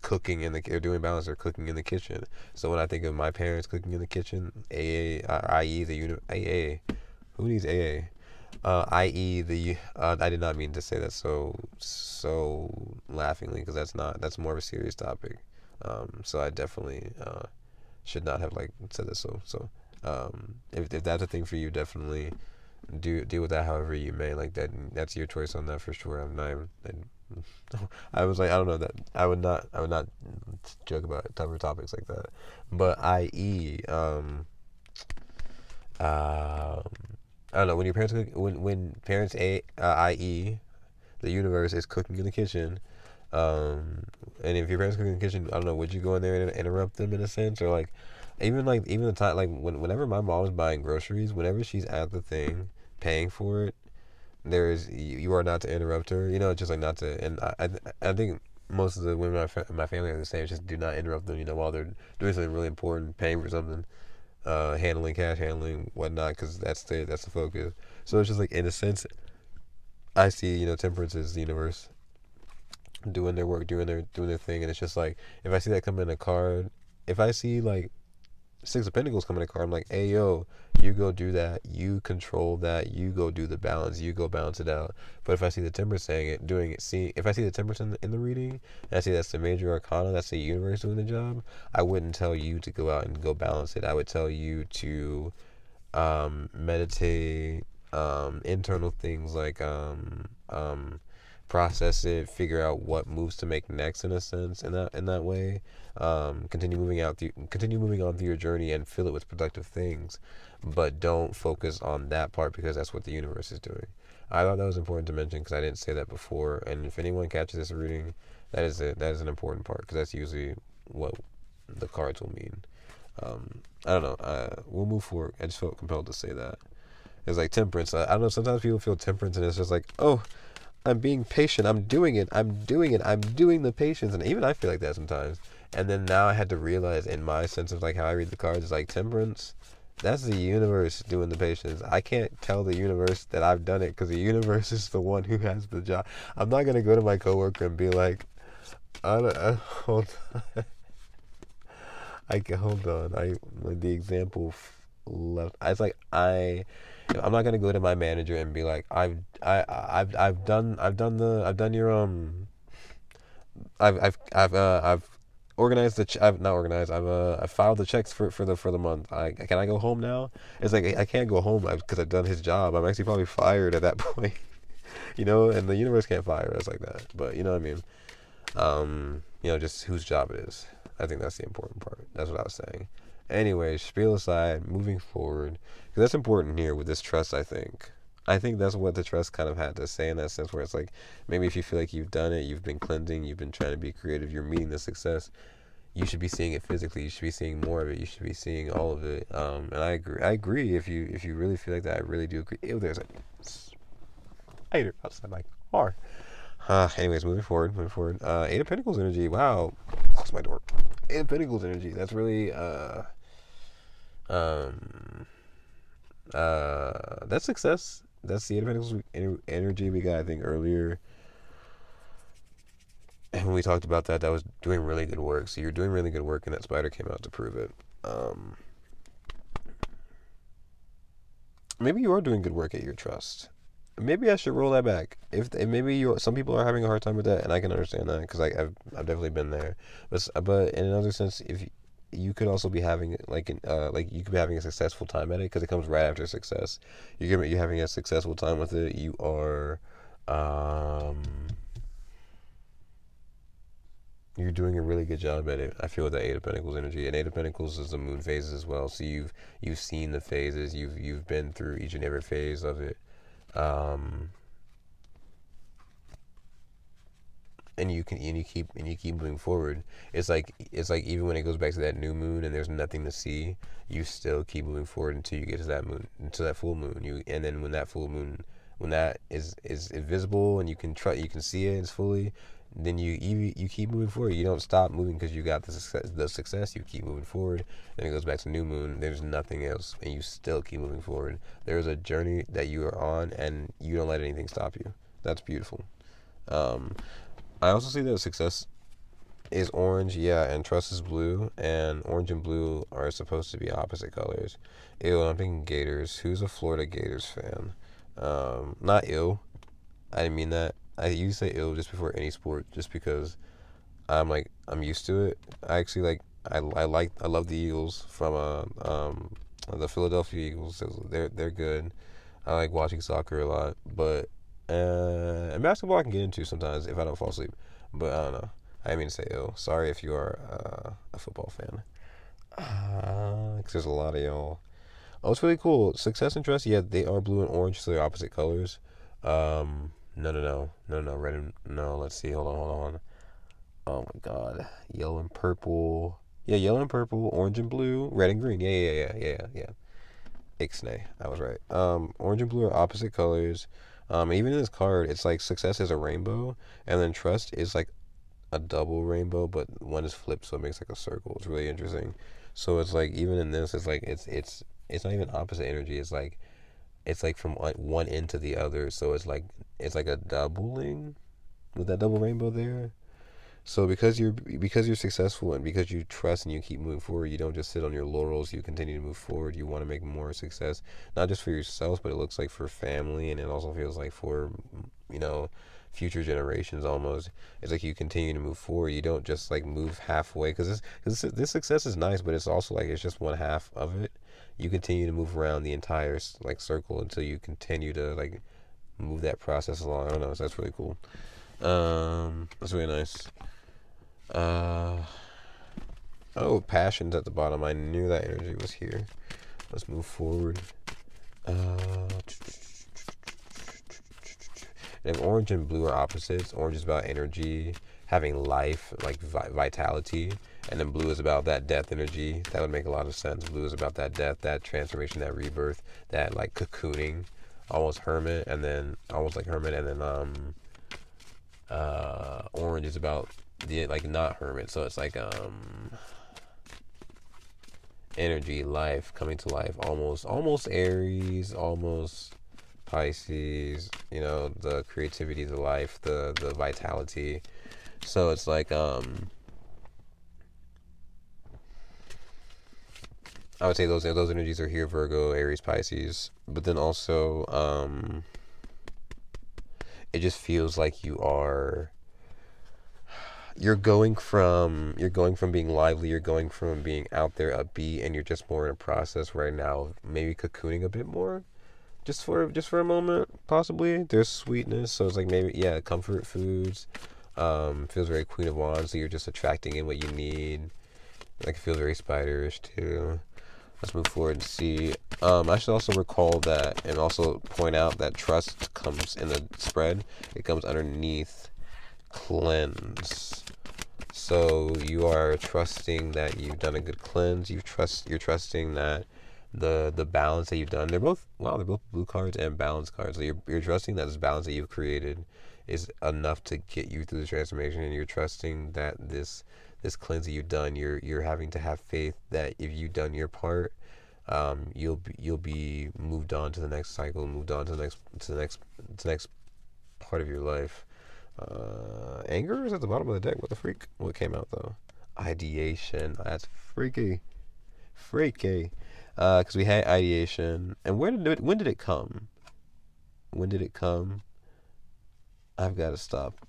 cooking in the, they're doing balance, they're cooking in the kitchen. So when I think of my parents cooking in the kitchen, i.e. AA, who needs AA? I.e. the I did not mean to say that so laughingly, because that's more of a serious topic. So I definitely should not have like said this. If that's a thing for you, definitely deal with that however you may. Like that's your choice on that for sure. I'm not even, I was like, I don't know, that I would not joke about tougher topics like that. But i.e. Um, I don't know, when your parents cook, when parents i.e. the universe is cooking in the kitchen, um, and if your parents cook in the kitchen, I don't know, would you go in there and interrupt them in a sense, or even the time whenever my mom is buying groceries, whenever she's at the thing paying for it, you are not to interrupt her, just like not to, and I think most of the women in my family are the same. Just do not interrupt them, while they're doing something really important, paying for something, handling cash, handling whatnot, because that's the focus. So it's just like, in a sense, I see temperance is the universe doing their work, doing their thing, and it's just like, if I see that come in a card, if I see like Six of Pentacles come in a card, I'm like, hey yo, you go do that, you control that, you go do the balance, you go balance it out. But if I see the temperance saying it, doing it, see, if I see the temperance in the reading, and I see that's the major arcana, that's the universe doing the job, I wouldn't tell you to go out and go balance it. I would tell you to meditate, internal things like process it, figure out what moves to make next, in a sense, in that way. Continue moving on through your journey and fill it with productive things, but don't focus on that part, because that's what the universe is doing. I thought that was important to mention because I didn't say that before, and if anyone catches this reading, that is an important part, because that's usually what the cards will mean. I don't know. We'll move forward. I just felt compelled to say that. It's like temperance. I don't know. Sometimes people feel temperance, and it's just like, oh, I'm being patient. I'm doing it. I'm doing it. I'm doing the patience. And even I feel like that sometimes. And then now I had to realize, in my sense of like how I read the cards, it's like temperance, that's the universe doing the patience. I can't tell the universe that I've done it, because the universe is the one who has the job. I'm not going to go to my coworker and be like, hold on. Hold on. Like the example left. It's like I'm not gonna go to my manager and be like, I've done your I've organized I've not organized, I've filed the checks for the month. Can I go home now? It's like, I can't go home because I've done his job. I'm actually probably fired at that point. And the universe can't fire us like that. But you know what I mean? Just whose job it is. I think that's the important part. That's what I was saying. Anyway, spiel aside, moving forward, because that's important here with this trust, I think. I think that's what the trust kind of had to say, in that sense, where it's like, maybe if you feel like you've done it, you've been cleansing, you've been trying to be creative, you're meeting the success, you should be seeing it physically. You should be seeing more of it. You should be seeing all of it. And I agree. I agree. If you really feel like that, I really do agree. Ew, there's a spider outside my car. Anyways, moving forward. Eight of Pentacles energy. Wow. Close my door. Eight of Pentacles energy. That's really that's success. That's the Eight of Pentacles energy we got, I think, earlier. And when we talked about that was doing really good work. So you're doing really good work, and that spider came out to prove it. maybe you are doing good work at your trust. Maybe I should roll that back. If maybe some people are having a hard time with that, and I can understand that because I've definitely been there. But in another sense, if you could also be having like you could be having a successful time at it because it comes right after success. You're having a successful time with it. You are, um, you're doing a really good job at it. I feel with the Eight of Pentacles energy, and Eight of Pentacles is the moon phases as well. So you've seen the phases. You've been through each and every phase of it. Um, and you keep moving forward. It's like even when it goes back to that new moon and there's nothing to see, you still keep moving forward until you get to that moon, until that full moon. And then when that full moon, when that is invisible and you can see it, it's fully, then you keep moving forward. You don't stop moving because you got the success. The success, you keep moving forward. Then it goes back to new moon. There's nothing else, and you still keep moving forward. There's a journey that you are on, and you don't let anything stop you. That's beautiful. Um, I also see that success is orange, yeah, and trust is blue, and orange and blue are supposed to be opposite colors. Ew, I'm thinking Gators. Who's a Florida Gators fan? Not ill. I didn't mean that. I used to say ill just before any sport, just because I'm used to it. I actually I love the Eagles from the Philadelphia Eagles. They're good. I like watching soccer a lot, but and basketball I can get into sometimes if I don't fall asleep. But I don't know. I didn't mean to say ill. Sorry if you are a football fan. Because there's a lot of y'all. Oh, it's really cool. Success and trust, yeah, they are blue and orange, so they're opposite colors. No, red and no. Let's see. Hold on. Oh my God, yellow and purple. Yeah, yellow and purple, orange and blue, red and green. Yeah. Ixnay, I was right. Orange and blue are opposite colors. Even in this card, it's like success is a rainbow, and then trust is like a double rainbow, but one is flipped, so it makes like a circle. It's really interesting. So it's like even in this, it's like it's not even opposite energy. It's like from one end to the other. So it's like a doubling with that double rainbow there. So because you're successful and because you trust and you keep moving forward, you don't just sit on your laurels. You continue to move forward. You want to make more success, not just for yourself, but it looks like for family, and it also feels like for you know future generations. Almost, it's like you continue to move forward. You don't just like move halfway because this success is nice, but it's also like it's just one half of it. You continue to move around the entire like circle until you continue to like move that process along. I don't know. So that's really cool. That's really nice. Uh, oh, passion's at the bottom. I knew that energy was here. Let's move forward. If orange and blue are opposites, orange is about energy, having life, like vitality, and then blue is about that death energy. That would make a lot of sense. Blue is about that death, that transformation, that rebirth, that like cocooning, almost hermit, and then almost like hermit, and then orange is about the like not hermit, so it's like energy, life, coming to life, almost Aries, almost Pisces, the creativity, the life, the vitality. So it's like I would say those energies are here, Virgo, Aries, Pisces, but then also it just feels like you're going from being lively, you're going from being out there upbeat, and you're just more in a process right now of maybe cocooning a bit more, just for a moment, possibly. There's sweetness, so it's like maybe comfort foods. Feels very Queen of Wands, so you're just attracting in what you need. Like it feels very spiderish too. Let's move forward and see. I should also recall that and also point out that trust comes in the spread. It comes underneath cleanse. So you are trusting that you've done a good cleanse. You're trusting that the balance that you've done. They're both blue cards and balance cards. So you're trusting that this balance that you've created is enough to get you through the transformation, and you're trusting that this cleanse that you've done, you're having to have faith that if you've done your part, you'll be moved on to the next cycle, moved on to the next part of your life. Anger is at the bottom of the deck. What the freak? What came out though? Ideation. That's freaky. Freaky. Because we had ideation, and when did it come? When did it come? I've got to stop.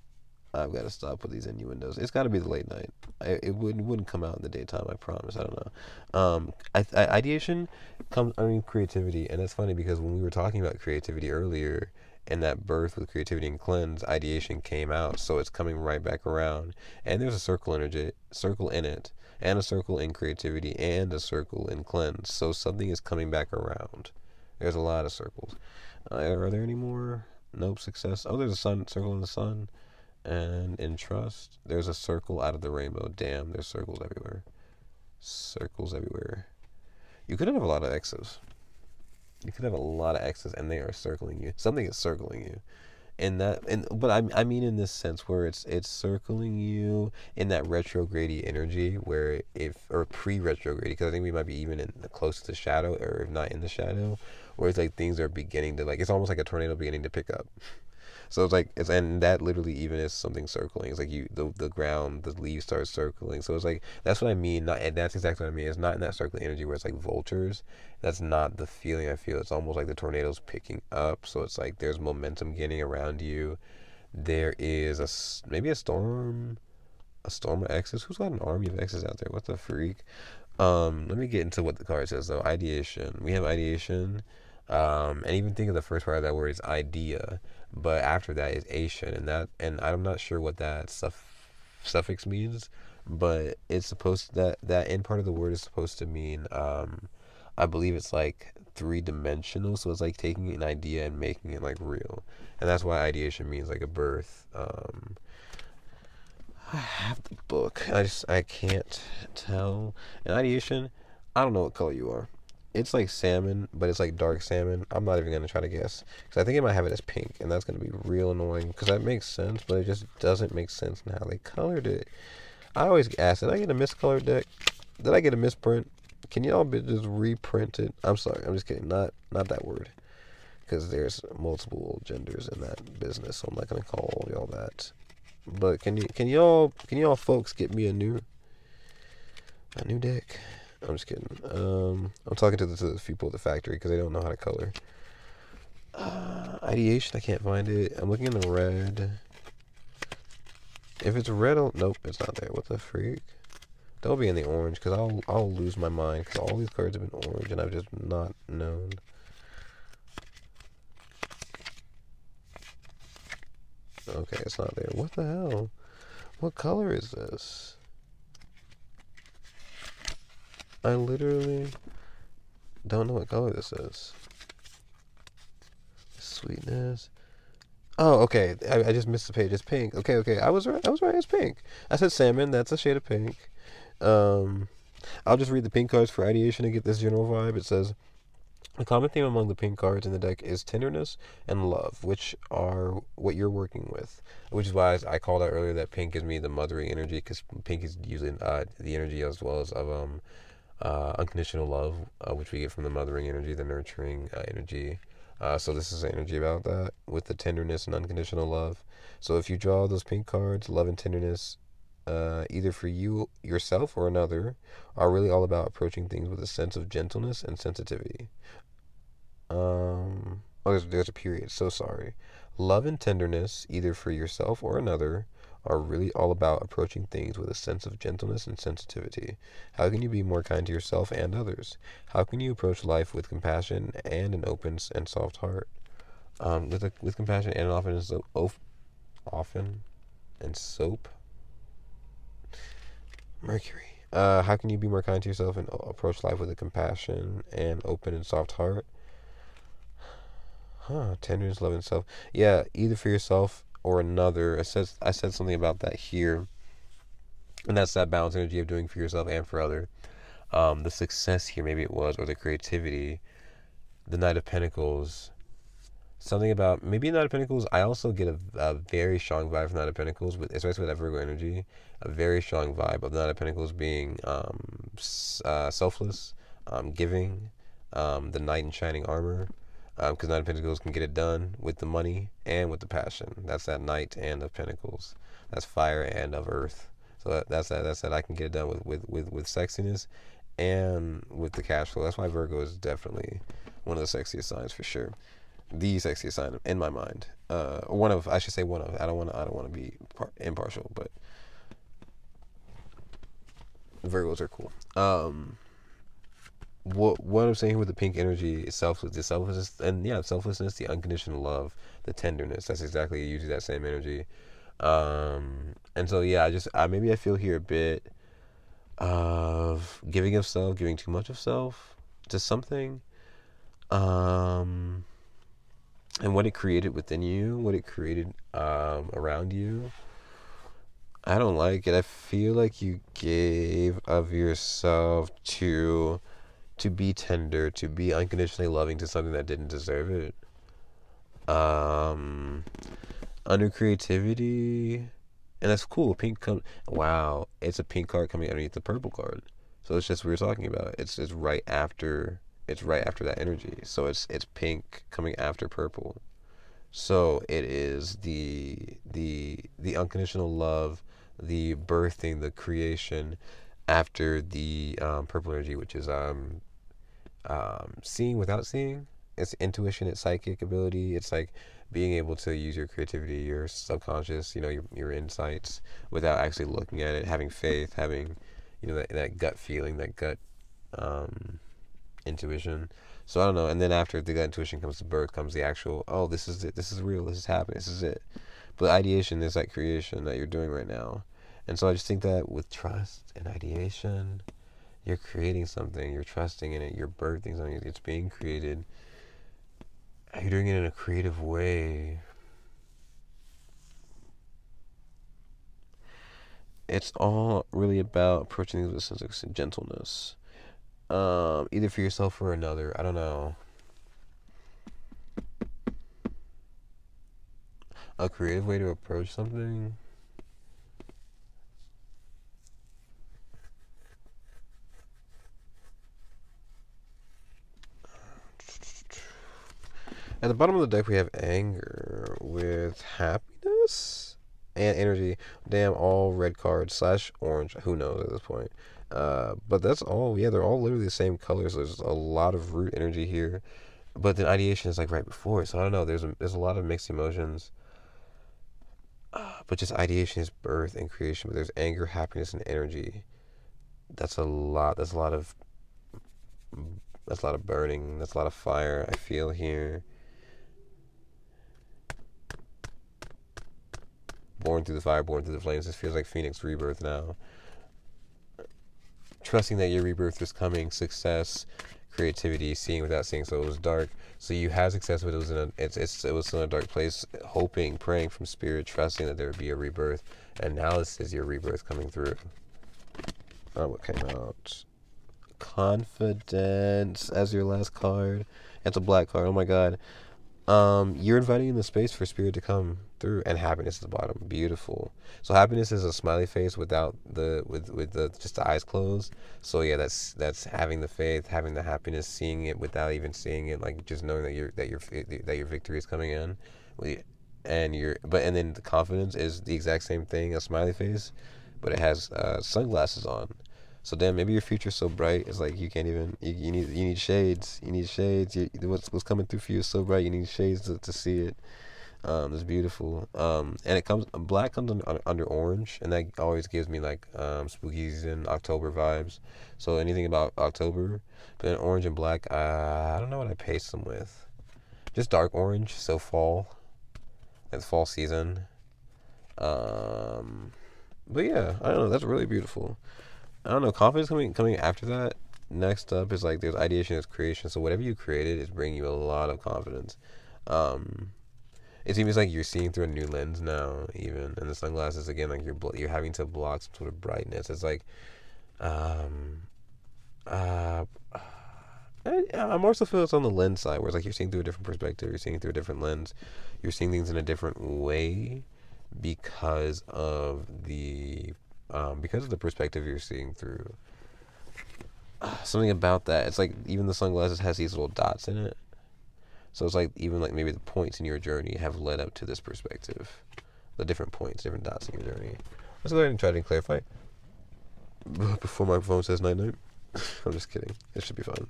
I've got to stop with these innuendos. It's got to be the late night. It wouldn't come out in the daytime. I promise. I don't know. Ideation comes. I mean, creativity, and it's funny because when we were talking about creativity earlier, and that birth with creativity and cleanse, ideation came out. So it's coming right back around, and there's a circle in it, and a circle in creativity, and a circle in cleanse. So something is coming back around. There's a lot of circles. Are there any more? Nope. Success. Oh, there's a circle in the sun. And in trust, there's a circle out of the rainbow. Damn, there's circles everywhere. Circles everywhere. You could have a lot of X's. You could have a lot of X's, and they are circling you. Something is circling you. But I mean in this sense where it's circling you in that retrograde energy where or pre-retrograde, because I think we might be even in close to the shadow, or if not in the shadow, where it's like things are beginning to, like, it's almost like a tornado beginning to pick up. So it's like and that literally even is something circling. It's like the ground, the leaves start circling. So it's like that's what I mean. Not and that's exactly what I mean. It's not in that circling energy where it's like vultures. That's not the feeling I feel. It's almost like the tornado's picking up. So it's like there's momentum getting around you. There is maybe a storm of X's. Who's got an army of X's out there? What the freak? Let me get into what the card says though. Ideation. We have ideation. And even think of the first part of that word is idea, but after that is ation, and I'm not sure what that suffix means, but it's supposed that end part of the word is supposed to mean I believe it's like three-dimensional, so it's like taking an idea and making it like real, and that's why ideation means like a birth. I have the book. I can't tell. And ideation, I don't know what color you are. It's like salmon, but it's like dark salmon. I'm not even gonna try to guess because I think it might have it as pink, and that's gonna be real annoying because that makes sense, but it just doesn't make sense in how they colored it. I always ask, did I get a miscolored deck? Did I get a misprint? Can y'all just reprint it? I'm sorry, I'm just kidding. Not that word, because there's multiple genders in that business, so I'm not gonna call y'all that. But can y'all folks get me a new deck? I'm just kidding. I'm talking to the people at the factory because they don't know how to color. Ideation, I can't find it. I'm looking in the red. If it's red, nope, it's not there. What the freak? Don't be in the orange because I'll lose my mind because all these cards have been orange and I've just not known. Okay, it's not there. What the hell? What color is this? I literally don't know what color this is. Sweetness. Oh, okay. I just missed the page. It's pink. Okay. I was right. It's pink. I said salmon. That's a shade of pink. I'll just read the pink cards for ideation to get this general vibe. It says, a common theme among the pink cards in the deck is tenderness and love, which are what you're working with. Which is why I called out earlier that pink gives me the mothering energy, because pink is usually the energy as well as of unconditional love, which we get from the mothering energy, the nurturing energy. So this is energy about that with the tenderness and unconditional love. So if you draw those pink cards, love and tenderness, either for you, yourself, or another, are really all about approaching things with a sense of gentleness and sensitivity. Oh, there's a period. So sorry. Love and tenderness, either for yourself or another, are really all about approaching things with a sense of gentleness and sensitivity. How can you be more kind to yourself and others? How can you approach life with compassion and an open and soft heart? With compassion and often and soap. Mercury. How can you be more kind to yourself and approach life with a compassion and open and soft heart? Tenderness, love, and self. Yeah, either for yourself or another. I said something about that here, and that's that balance energy of doing for yourself and for other. The success here, maybe it was, or the creativity. The Knight of Pentacles. Something about maybe Knight of Pentacles. I also get a very strong vibe from Knight of Pentacles, especially with that Virgo energy. A very strong vibe of the Knight of Pentacles being selfless, giving, the knight in shining armor. Because Knight of Pentacles can get it done with the money and with the passion. That's that Knight and of Pentacles. That's fire and of Earth. So that's that I can get it done with sexiness and with the cash flow. That's why Virgo is definitely one of the sexiest signs for sure. The sexiest sign in my mind. One of, I should say one of. I don't want to be impartial, but Virgos are cool. What I'm saying with the pink energy is selflessness, and yeah, selflessness, the unconditional love, the tenderness. That's exactly usually that same energy. And so yeah, maybe I feel here a bit of giving of self, giving too much of self to something, and what it created within you, what it created around you. I don't like it. I feel like you gave of yourself to be tender, to be unconditionally loving to something that didn't deserve it. Um, Under creativity, and that's cool. Wow, it's a pink card coming underneath the purple card. So it's just what we were talking about. It's right after. It's right after that energy. So it's pink coming after purple. So it is the unconditional love, the birthing, the creation after the purple energy, which is seeing without seeing. It's intuition, it's psychic ability. It's like being able to use your creativity, your subconscious, your insights without actually looking at it, having faith, having, that gut feeling, that gut um, intuition. So I don't know. And then after the gut intuition comes the birth, comes the actual, oh, this is it. This is real. This is happening. This is it. But ideation is that creation that you're doing right now. And so I just think that with trust and ideation, you're creating something, you're trusting in it, you're birthing something, it's being created. You're doing it in a creative way. It's all really about approaching these with a sense of gentleness. Either for yourself or another. I don't know. A creative way to approach something. At the bottom of the deck, we have anger with happiness and energy. Damn, all red cards / orange. Who knows at this point? But that's all. Yeah, they're all literally the same colors. There's a lot of root energy here, but then ideation is like right before it. So I don't know. There's a lot of mixed emotions. But just ideation is birth and creation. But there's anger, happiness, and energy. That's a lot. That's a lot of. That's a lot of burning. That's a lot of fire. I feel here. Born through the fire, born through the flames. This feels like Phoenix rebirth now. Trusting that your rebirth is coming, success, creativity, seeing without seeing. So it was dark. So you had success, but it was it was in a dark place. Hoping, praying from spirit, trusting that there would be a rebirth. And now this is your rebirth coming through. Oh, what came out? Confidence as your last card. It's a black card. Oh my god. You're inviting in the space for spirit to come through, and happiness at the bottom. Beautiful. So happiness is a smiley face without with the just the eyes closed. So yeah, that's having the faith, having the happiness, seeing it without even seeing it, like just knowing that your victory is coming in, and then the confidence is the exact same thing, a smiley face, but it has sunglasses on. So damn, maybe your future's so bright. It's like you can't even. You need shades. You need shades. What's coming through for you is so bright. You need shades to see it. It's beautiful. And it comes black comes under orange, and that always gives me like spooky season October vibes. So anything about October, but then orange and black, I don't know what I paste them with. Just dark orange. So fall. It's fall season. But yeah, I don't know. That's really beautiful. I don't know. Confidence coming after that. Next up is like there's ideation, there's creation. So whatever you created is bringing you a lot of confidence. Um, it seems like you're seeing through a new lens now, even. And the sunglasses again, like you're having to block some sort of brightness. It's like, um, uh, I more so feel it's on the lens side, where it's like you're seeing through a different perspective. You're seeing through a different lens. You're seeing things in a different way because of the perspective you're seeing through. Something about that. It's like even the sunglasses has these little dots in it. So it's like even like maybe the points in your journey have led up to this perspective. The different points, different dots in your journey. Let's go ahead and try to clarify before my phone says night night. I'm just kidding. It should be fun.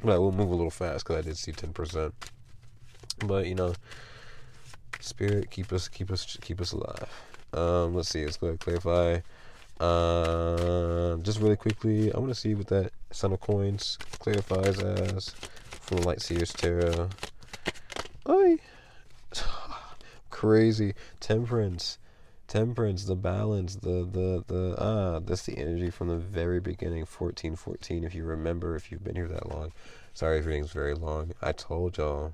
But we'll move a little fast because I did see 10%. But Spirit, keep us alive. Let's see. Let's go ahead and clarify. Just really quickly, I want to see what that Son of Coins clarifies as from the Light Seers Tarot. Oi. Crazy. Temperance, the balance, that's the energy from the very beginning. 1414, if you remember, if you've been here that long. Sorry if reading's very long. I told y'all,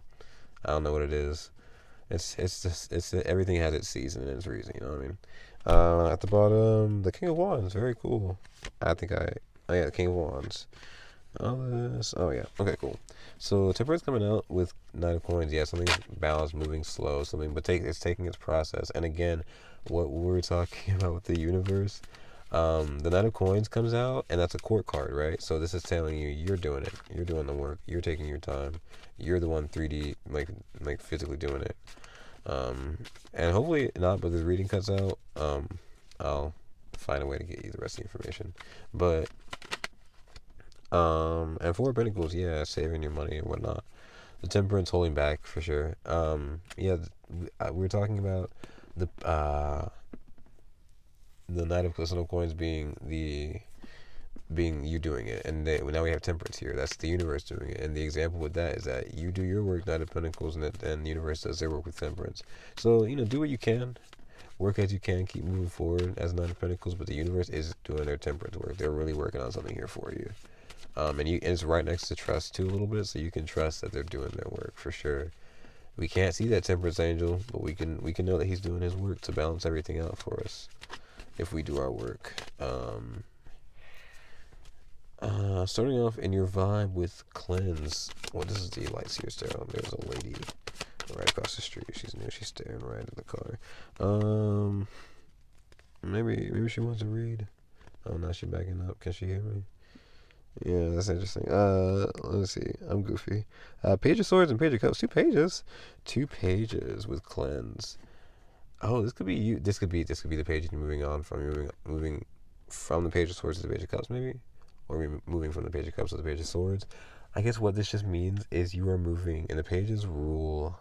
I don't know what it is. It's just everything has its season and its reason, you know what I mean? At the bottom, the King of Wands, very cool. The King of Wands. All this, oh yeah, okay, cool. So Temperance coming out with Knight of Coins, yeah, something's balanced, moving slow, but it's taking its process. And again, what we're talking about with the universe, the Knight of Coins comes out, and that's a court card, right? So this is telling you you're doing it, you're doing the work, you're taking your time, you're the one 3D, like physically doing it. And hopefully not, but this reading cuts out, I'll find a way to get you the rest of the information. But and Four of Pentacles, yeah, saving your money and whatnot. The Temperance holding back for sure. We're talking about the Knight of Coins being you doing it, and now we have Temperance here. That's the universe doing it, and the example with that is that you do your work, Knight of Pentacles, and the universe does their work with Temperance. So do what you can, work as you can, keep moving forward as Knight of Pentacles, but the universe is doing their Temperance work. They're really working on something here for you. And it's right next to trust too a little bit, so you can trust that they're doing their work for sure. We can't see that Temperance angel, but we can know that he's doing his work to balance everything out for us if we do our work. Starting off in your vibe with Cleanse. This is the Light Seers Tarot. There's a lady right across the street. She's new. She's staring right at the car. Maybe she wants to read. Oh, now she's backing up. Can she hear me? Yeah, that's interesting. Let's see. I'm goofy. Page of Swords and Page of Cups. 2 pages. 2 pages with Cleanse. Oh, this could be you. This could be the page you're moving on from. You're moving from the Page of Swords to the Page of Cups, maybe, or moving from the Page of Cups to the Page of Swords. I guess what this just means is you are moving, and the pages rule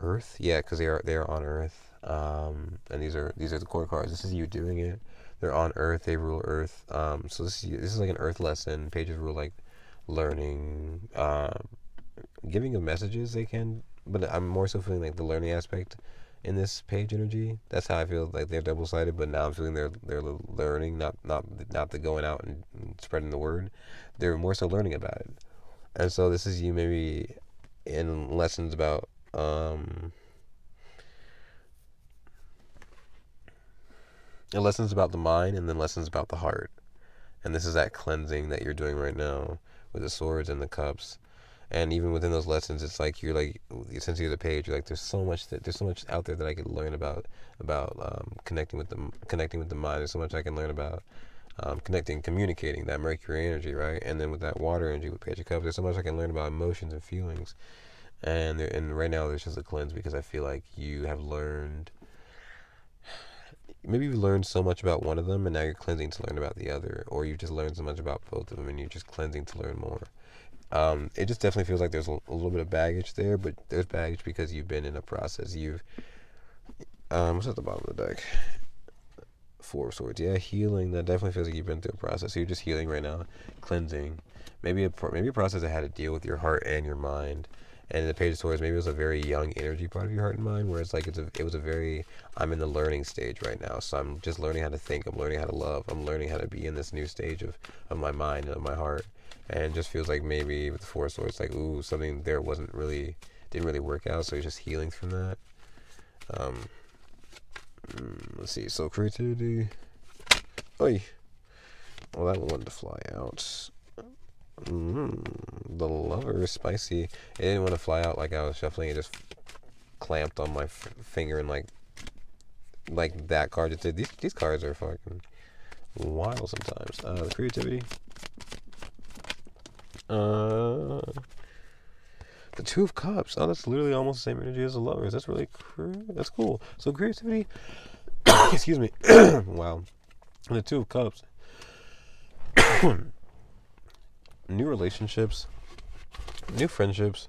Earth. Yeah, because they are on Earth. And these are the core cards. This is you doing it. They're on Earth. They rule Earth. So this is like an Earth lesson. Pages rule like learning, giving of messages they can. But I'm more so feeling like the learning aspect in this page energy. That's how I feel, like they're double-sided. But now I'm feeling they're learning, not the going out and spreading the word. They're more so learning about it. And so this is you maybe in lessons about lessons about the mind, and then lessons about the heart. And this is that cleansing that you're doing right now with the swords and the cups. And even within those lessons, it's like you're like, essentially the page, you're like, there's so much out there that I could learn about connecting with the mind. There's so much I can learn about communicating that Mercury energy, right? And then with that water energy with Page of Cups, there's so much I can learn about emotions and feelings. And right now there's just a cleanse, because I feel like you have learned, maybe you've learned so much about one of them, and now you're cleansing to learn about the other, or you've just learned so much about both of them, and you're just cleansing to learn more. It just definitely feels like there's a little bit of baggage there, but there's baggage because you've been in a process. What's at the bottom of the deck? 4 of Swords. Yeah, healing. That definitely feels like you've been through a process. So you're just healing right now, cleansing. Maybe a process that had to deal with your heart and your mind. And in the Page of Swords, maybe it was a very young energy part of your heart and mind, where it's like it was a very, I'm in the learning stage right now, so I'm just learning how to think, I'm learning how to love, I'm learning how to be in this new stage of my mind and of my heart. And it just feels like maybe with the 4 of Swords, like, ooh, something there didn't really work out, so you're just healing from that. Let's see, so creativity. Oy. Well, that one wanted to fly out. The Lover is spicy. It didn't want to fly out like I was shuffling. It just clamped on my finger, and like that card just did. These cards are fucking wild sometimes. The creativity. The 2 of Cups. Oh, that's literally almost the same energy as the Lovers. That's really that's cool. So creativity. Excuse me. Wow. And the Two of Cups, new relationships, new friendships,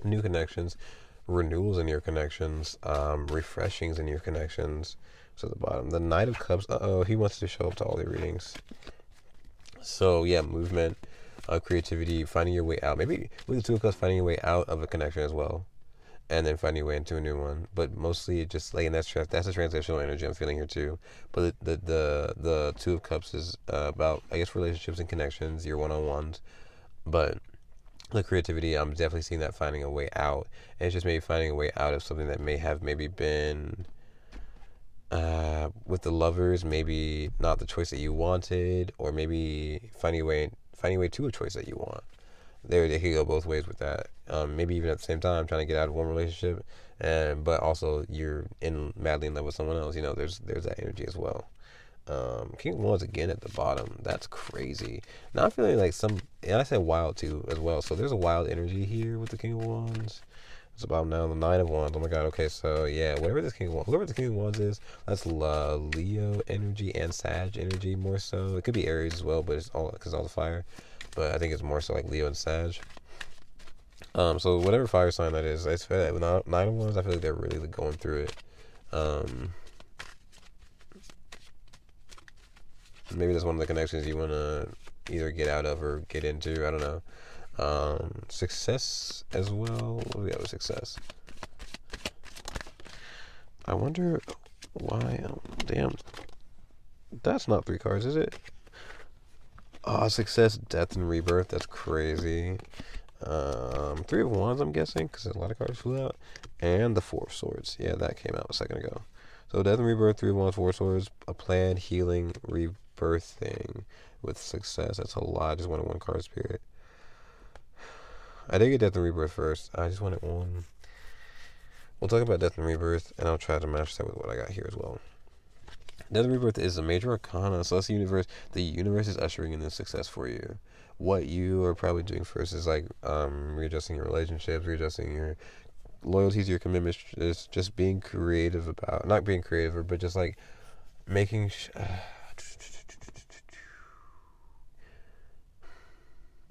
new connections, renewals in your connections, refreshings in your connections. So at the bottom, the Knight of Cups. He wants to show up to all the readings. So yeah, movement, creativity, finding your way out. Maybe with the Two of Cups, finding your way out of a connection as well, and then finding your way into a new one. But mostly just like, and that's a transitional energy I'm feeling here too. But the Two of Cups is about, I guess, relationships and connections, your one-on-ones. But the creativity, I'm definitely seeing that finding a way out, and it's just maybe finding a way out of something that may have maybe been with the lovers, maybe not the choice that you wanted, or maybe finding a way to a choice that you want. They could go both ways with that. Maybe even at the same time, trying to get out of one relationship, and but also you're madly in love with someone else. There's that energy as well. King of Wands again at the bottom. That's crazy. Now I'm feeling like and I said wild too as well. So there's a wild energy here with the King of Wands. It's about now the Nine of Wands. Oh my God. Okay, so yeah, whoever the King of Wands is, that's Leo energy and Sag energy more so. It could be Aries as well, but it's all because all the fire. But I think it's more so like Leo and Sag. So whatever fire sign that is, I feel like with Nine of Wands, I feel like they're really going through it. Maybe that's one of the connections you want to either get out of or get into. I don't know. Success as well. What do we have with success? I wonder why. Damn. That's not 3 cards, is it? Success, death, and rebirth. That's crazy. 3 of Wands, I'm guessing, because a lot of cards flew out. And the 4 of Swords. Yeah, that came out a second ago. So death and rebirth, 3 of Wands, 4 of Swords, a plan, healing, rebirthing with success. That's a lot. I just wanted 1 card, Spirit. I did get death and rebirth first. I just wanted 1. We'll talk about death and rebirth, and I'll try to match that with what I got here as well. Death and rebirth is a major arcana, so that's the universe. The universe is ushering in this success for you. What you are probably doing first is like readjusting your relationships, readjusting your loyalties, your commitments, is just being creative about, not being creative, but just like making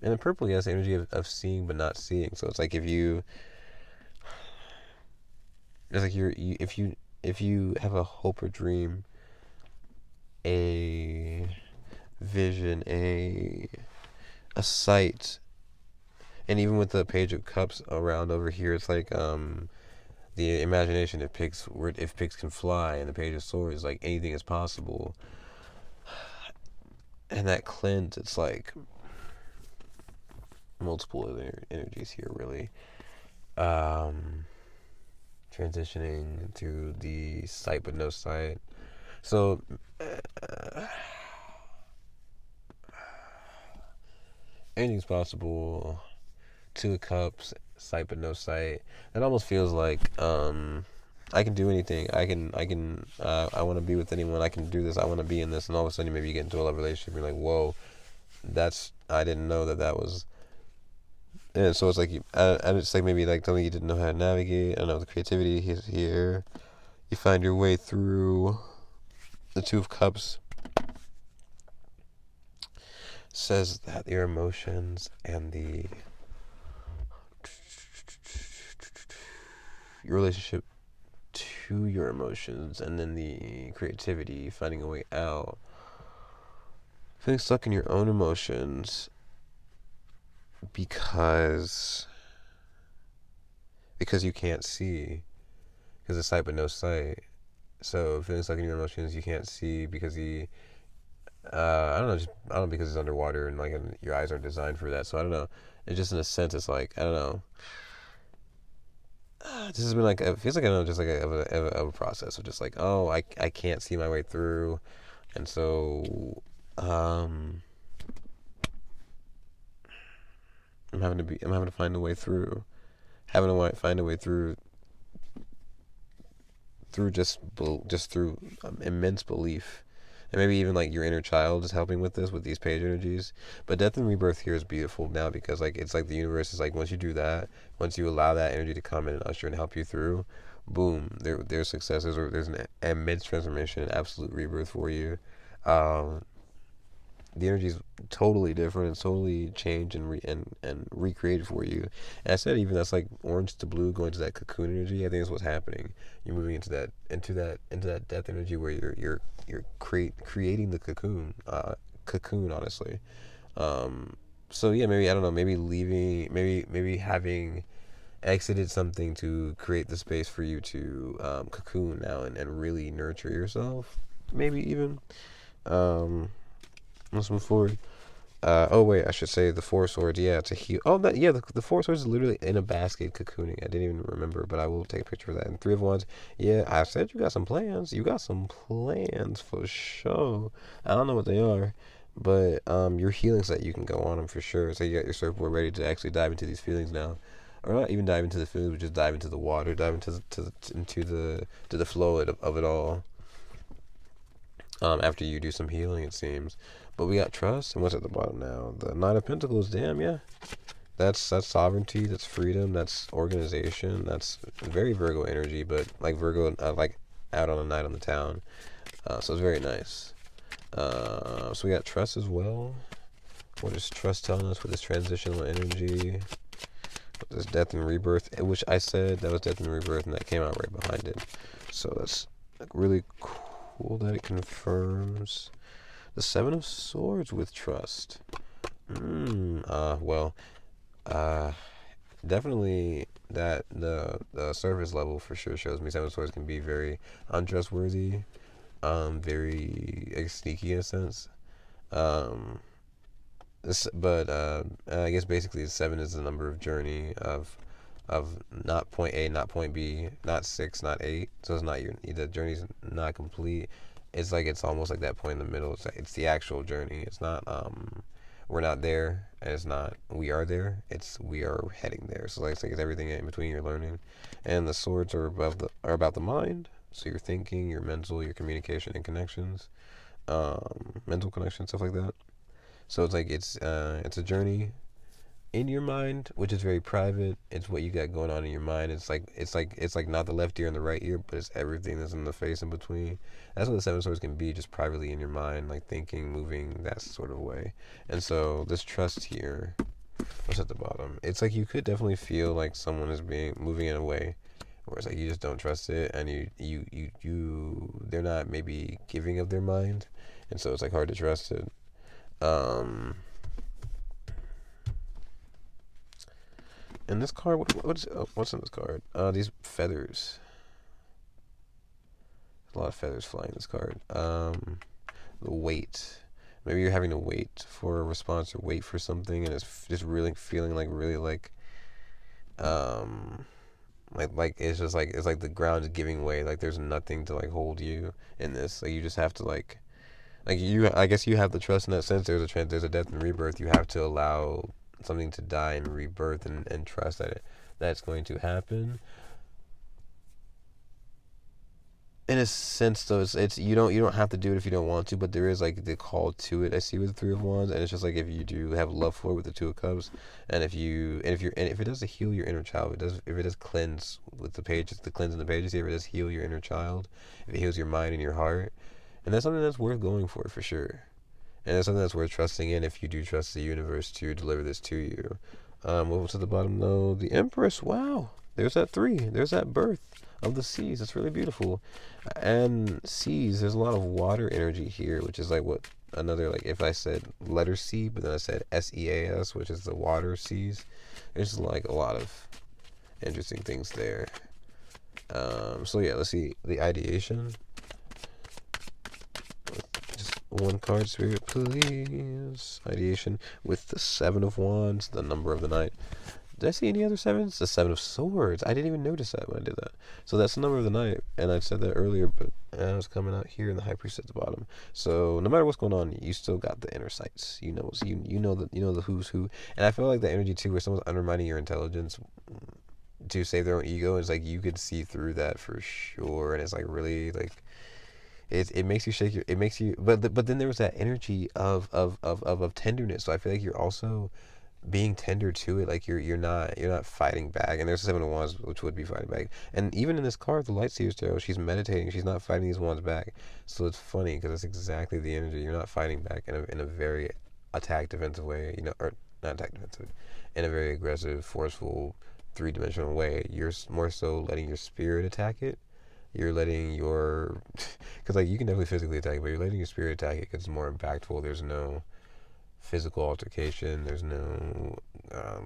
and the purple has the energy of seeing but not seeing. So it's like if you if you have a hope or dream, a vision, a sight, and even with the Page of Cups around over here, it's like the imagination. If pigs can fly, and the Page of Swords, like anything is possible. And that cleanse, it's like multiple energies here, really. Transitioning to the sight but no sight. So anything's possible. 2 of Cups, sight but no sight. It almost feels like I can do anything. I want to be with anyone. I can do this. I want to be in this. And all of a sudden, maybe you get into a love relationship. You're like, whoa, I didn't know that was. And so it's like, it's like maybe like something you didn't know how to navigate. I don't know, the creativity is here. You find your way through. The 2 of Cups says that your emotions and your relationship to your emotions, and then the creativity, finding a way out, feeling stuck in your own emotions because you can't see, because it's sight but no sight. So feeling stuck in your emotions, you can't see because I don't know, because it's underwater and like your eyes aren't designed for that. So I don't know. It's just in a sense, it's like, I don't know. This has been like, it feels like, I don't know, just like a process of just like, oh, I can't see my way through, and so I'm having to find a way through, find a way through just through immense belief. And maybe even like your inner child is helping with these page energies. But death and rebirth here is beautiful now, because like it's like the universe is like, once you do that, once you allow that energy to come in and usher and help you through, boom, there's success. There's an immense transformation, an absolute rebirth for you. Um, the energy is totally different. It's totally changed and recreated for you. And I said even that's like orange to blue going to that cocoon energy. I think is what's happening. You're moving into that death energy where you're creating the cocoon honestly. So yeah, maybe I don't know. Maybe leaving. Maybe having exited something to create the space for you to cocoon now and really nurture yourself. Maybe even. Um, let's move forward. Oh wait, I should say the four swords. Yeah, to heal. Oh, that yeah. The four swords is literally in a basket cocooning. I didn't even remember, but I will take a picture of that. And three of wands. Yeah, I said you got some plans. You got some plans for sure. I don't know what they are, but your healings that you can go on them for sure. So you got your surfboard ready to actually dive into these feelings now, or not even dive into the feelings, but just dive into the water, dive into the flow of it all. After you do some healing, it seems. But we got trust, and what's at the bottom now? The Nine of Pentacles. Damn, yeah. That's sovereignty. That's freedom. That's organization. That's very Virgo energy, but like Virgo, like out on a night on the town. So it's very nice. So we got trust as well. What is trust telling us with this transitional energy? With this death and rebirth, which I said that was death and rebirth, and that came out right behind it. So that's like really cool that it confirms the Seven of Swords with trust. Well, uh, definitely that the surface level for sure shows me Seven of Swords can be very untrustworthy, very like, sneaky in a sense. Um, but I guess basically seven is the number of journey of not point A, not point B, not six, not eight. So it's not the journey's not complete. It's like it's almost like that point in the middle. It's the actual journey. It's not we're not there, and it's not we are there. It's we are heading there. So like it's everything in between you're learning, and the swords are about the mind. So your thinking, your mental, your communication and connections, mental connections, stuff like that. So it's like it's a journey in your mind, which is very private. It's what you got going on in your mind. It's like not the left ear and the right ear, but it's everything that's in the face in between. That's what the seven swords can be, just privately in your mind, like thinking, moving, that sort of way. And so this trust here, what's at the bottom? It's like you could definitely feel like someone is being moving in a way where it's like you just don't trust it, and they're not maybe giving of their mind, and so it's like hard to trust it. Um, And this card, what's in this card? These feathers. A lot of feathers flying in this card. The weight. Maybe you're having to wait for a response or wait for something, and it's just really feeling like really um, like it's like the ground is giving way. Like there's nothing to like hold you in this. Like you just have to like you. I guess you have the trust in that sense. There's a death and rebirth. You have to allow something to die and rebirth and trust that's going to happen. In a sense, though, it's you don't have to do it if you don't want to, but there is like the call to it. I see with the Three of Wands, and it's just like if you do have love for it with the Two of Cups, and if it does heal your inner child, if it does cleanse with the pages, the cleanse in the pages here, if it does heal your inner child, if it heals your mind and your heart, and that's something that's worth going for sure. And it's something that's worth trusting in if you do trust the universe to deliver this to you. What was at the bottom though? The Empress. Wow. There's that three. There's that birth of the seas. It's really beautiful. And seas, there's a lot of water energy here, which is like what another, like if I said letter C, but then I said SEAS, which is the water seas. There's like a lot of interesting things there. So yeah, let's see the ideation. One card, Spirit, please. Ideation with the Seven of Wands, the number of the night. Did I see any other sevens? The Seven of Swords. I didn't even notice that when I did that. So that's the number of the night, and I said that earlier, but it was coming out here in the High Priest at the bottom. So no matter what's going on, you still got the inner sights. You know, the who's who, and I feel like the energy too, where someone's undermining your intelligence to save their own ego. It's like you could see through that for sure, and it's like really like it makes you shake your but then there was that energy of tenderness. So I feel like you're also being tender to it. Like you're not fighting back. And there's the Seven of Wands, which would be fighting back. And even in this card, the Light Seer's Tarot, she's meditating. She's not fighting these wands back. So it's funny because it's exactly the energy. You're not fighting back in a very attack defensive way. Or not attack defensive, in a very aggressive, forceful, three-dimensional way. You're more so letting your spirit attack it. You're letting your, because like you can definitely physically attack it, but you're letting your spirit attack it because it's more impactful. There's no physical altercation. There's no,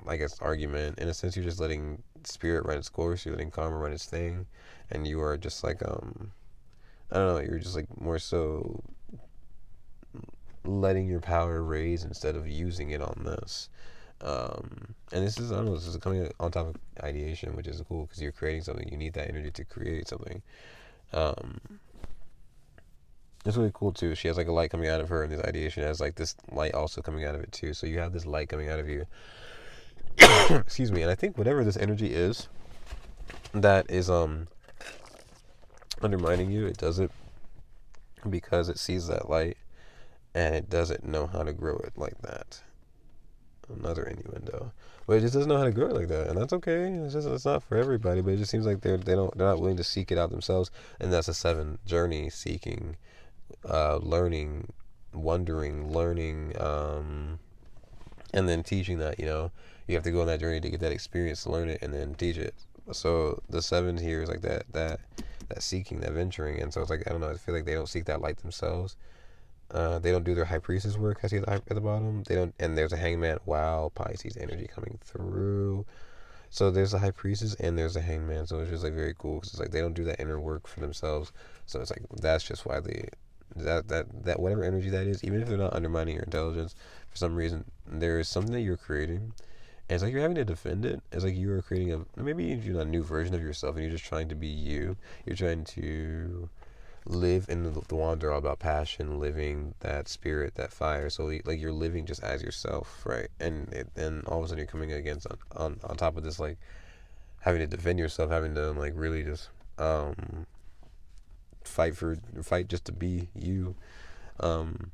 I guess, argument. In a sense, you're just letting spirit run its course. You're letting karma run its thing, and you are just like, I don't know. You're just like more so letting your power raise instead of using it on this. And this is, I don't know, this is coming on top of ideation, which is cool because you're creating something. You need that energy to create something. Um, it's really cool too. She has like a light coming out of her, and this ideation has like this light also coming out of it too. So you have this light coming out of you. Excuse me. And I think whatever this energy is that is undermining you, it does it because it sees that light and it doesn't know how to grow it like that. Another innuendo, but it just doesn't know how to grow it like that, and that's okay. It's not for everybody, but it just seems like they're not willing to seek it out themselves, and that's a seven journey, seeking, learning, wondering, learning, and then teaching that. You have to go on that journey to get that experience, to learn it, and then teach it. So the seven here is like that seeking, that venturing, and so it's like, I don't know. I feel like they don't seek that light themselves. They don't do their high priestess work. I see at the bottom. They don't, and there's a hangman. Wow, Pisces energy coming through. So there's a high priestess and there's a hangman. So it's just like very cool because it's like they don't do that inner work for themselves. So it's like that's just why that whatever energy that is, even if they're not undermining your intelligence, for some reason there is something that you're creating. And it's like you're having to defend it. It's like you are creating maybe a new version of yourself, and you're just trying to be you. You're trying to live in the wands are all about passion, living that spirit, that fire. So like you're living just as yourself, right? And then all of a sudden you're coming against on top of this, like having to defend yourself, having to like really just fight just to be you. And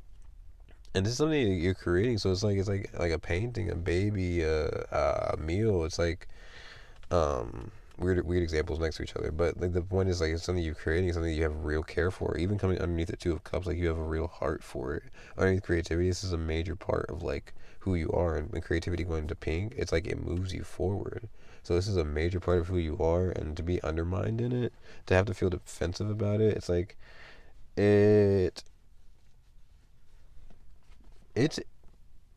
this is something that you're creating. So it's like a painting, a baby, a meal. It's like weird examples next to each other, but like the point is like it's something you're creating, something you have real care for. Even coming underneath the Two of Cups, like you have a real heart for it. Underneath creativity, this is a major part of like who you are, and when creativity going to pink, it's like it moves you forward. So this is a major part of who you are, and to be undermined in it, to have to feel defensive about it, it's like it's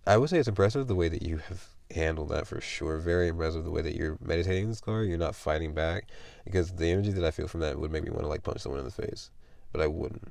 I would say it's impressive the way that you have handled that for sure. Very impressive the way that you're meditating this card. You're not fighting back, because the energy that I feel from that would make me want to like punch someone in the face, but I wouldn't.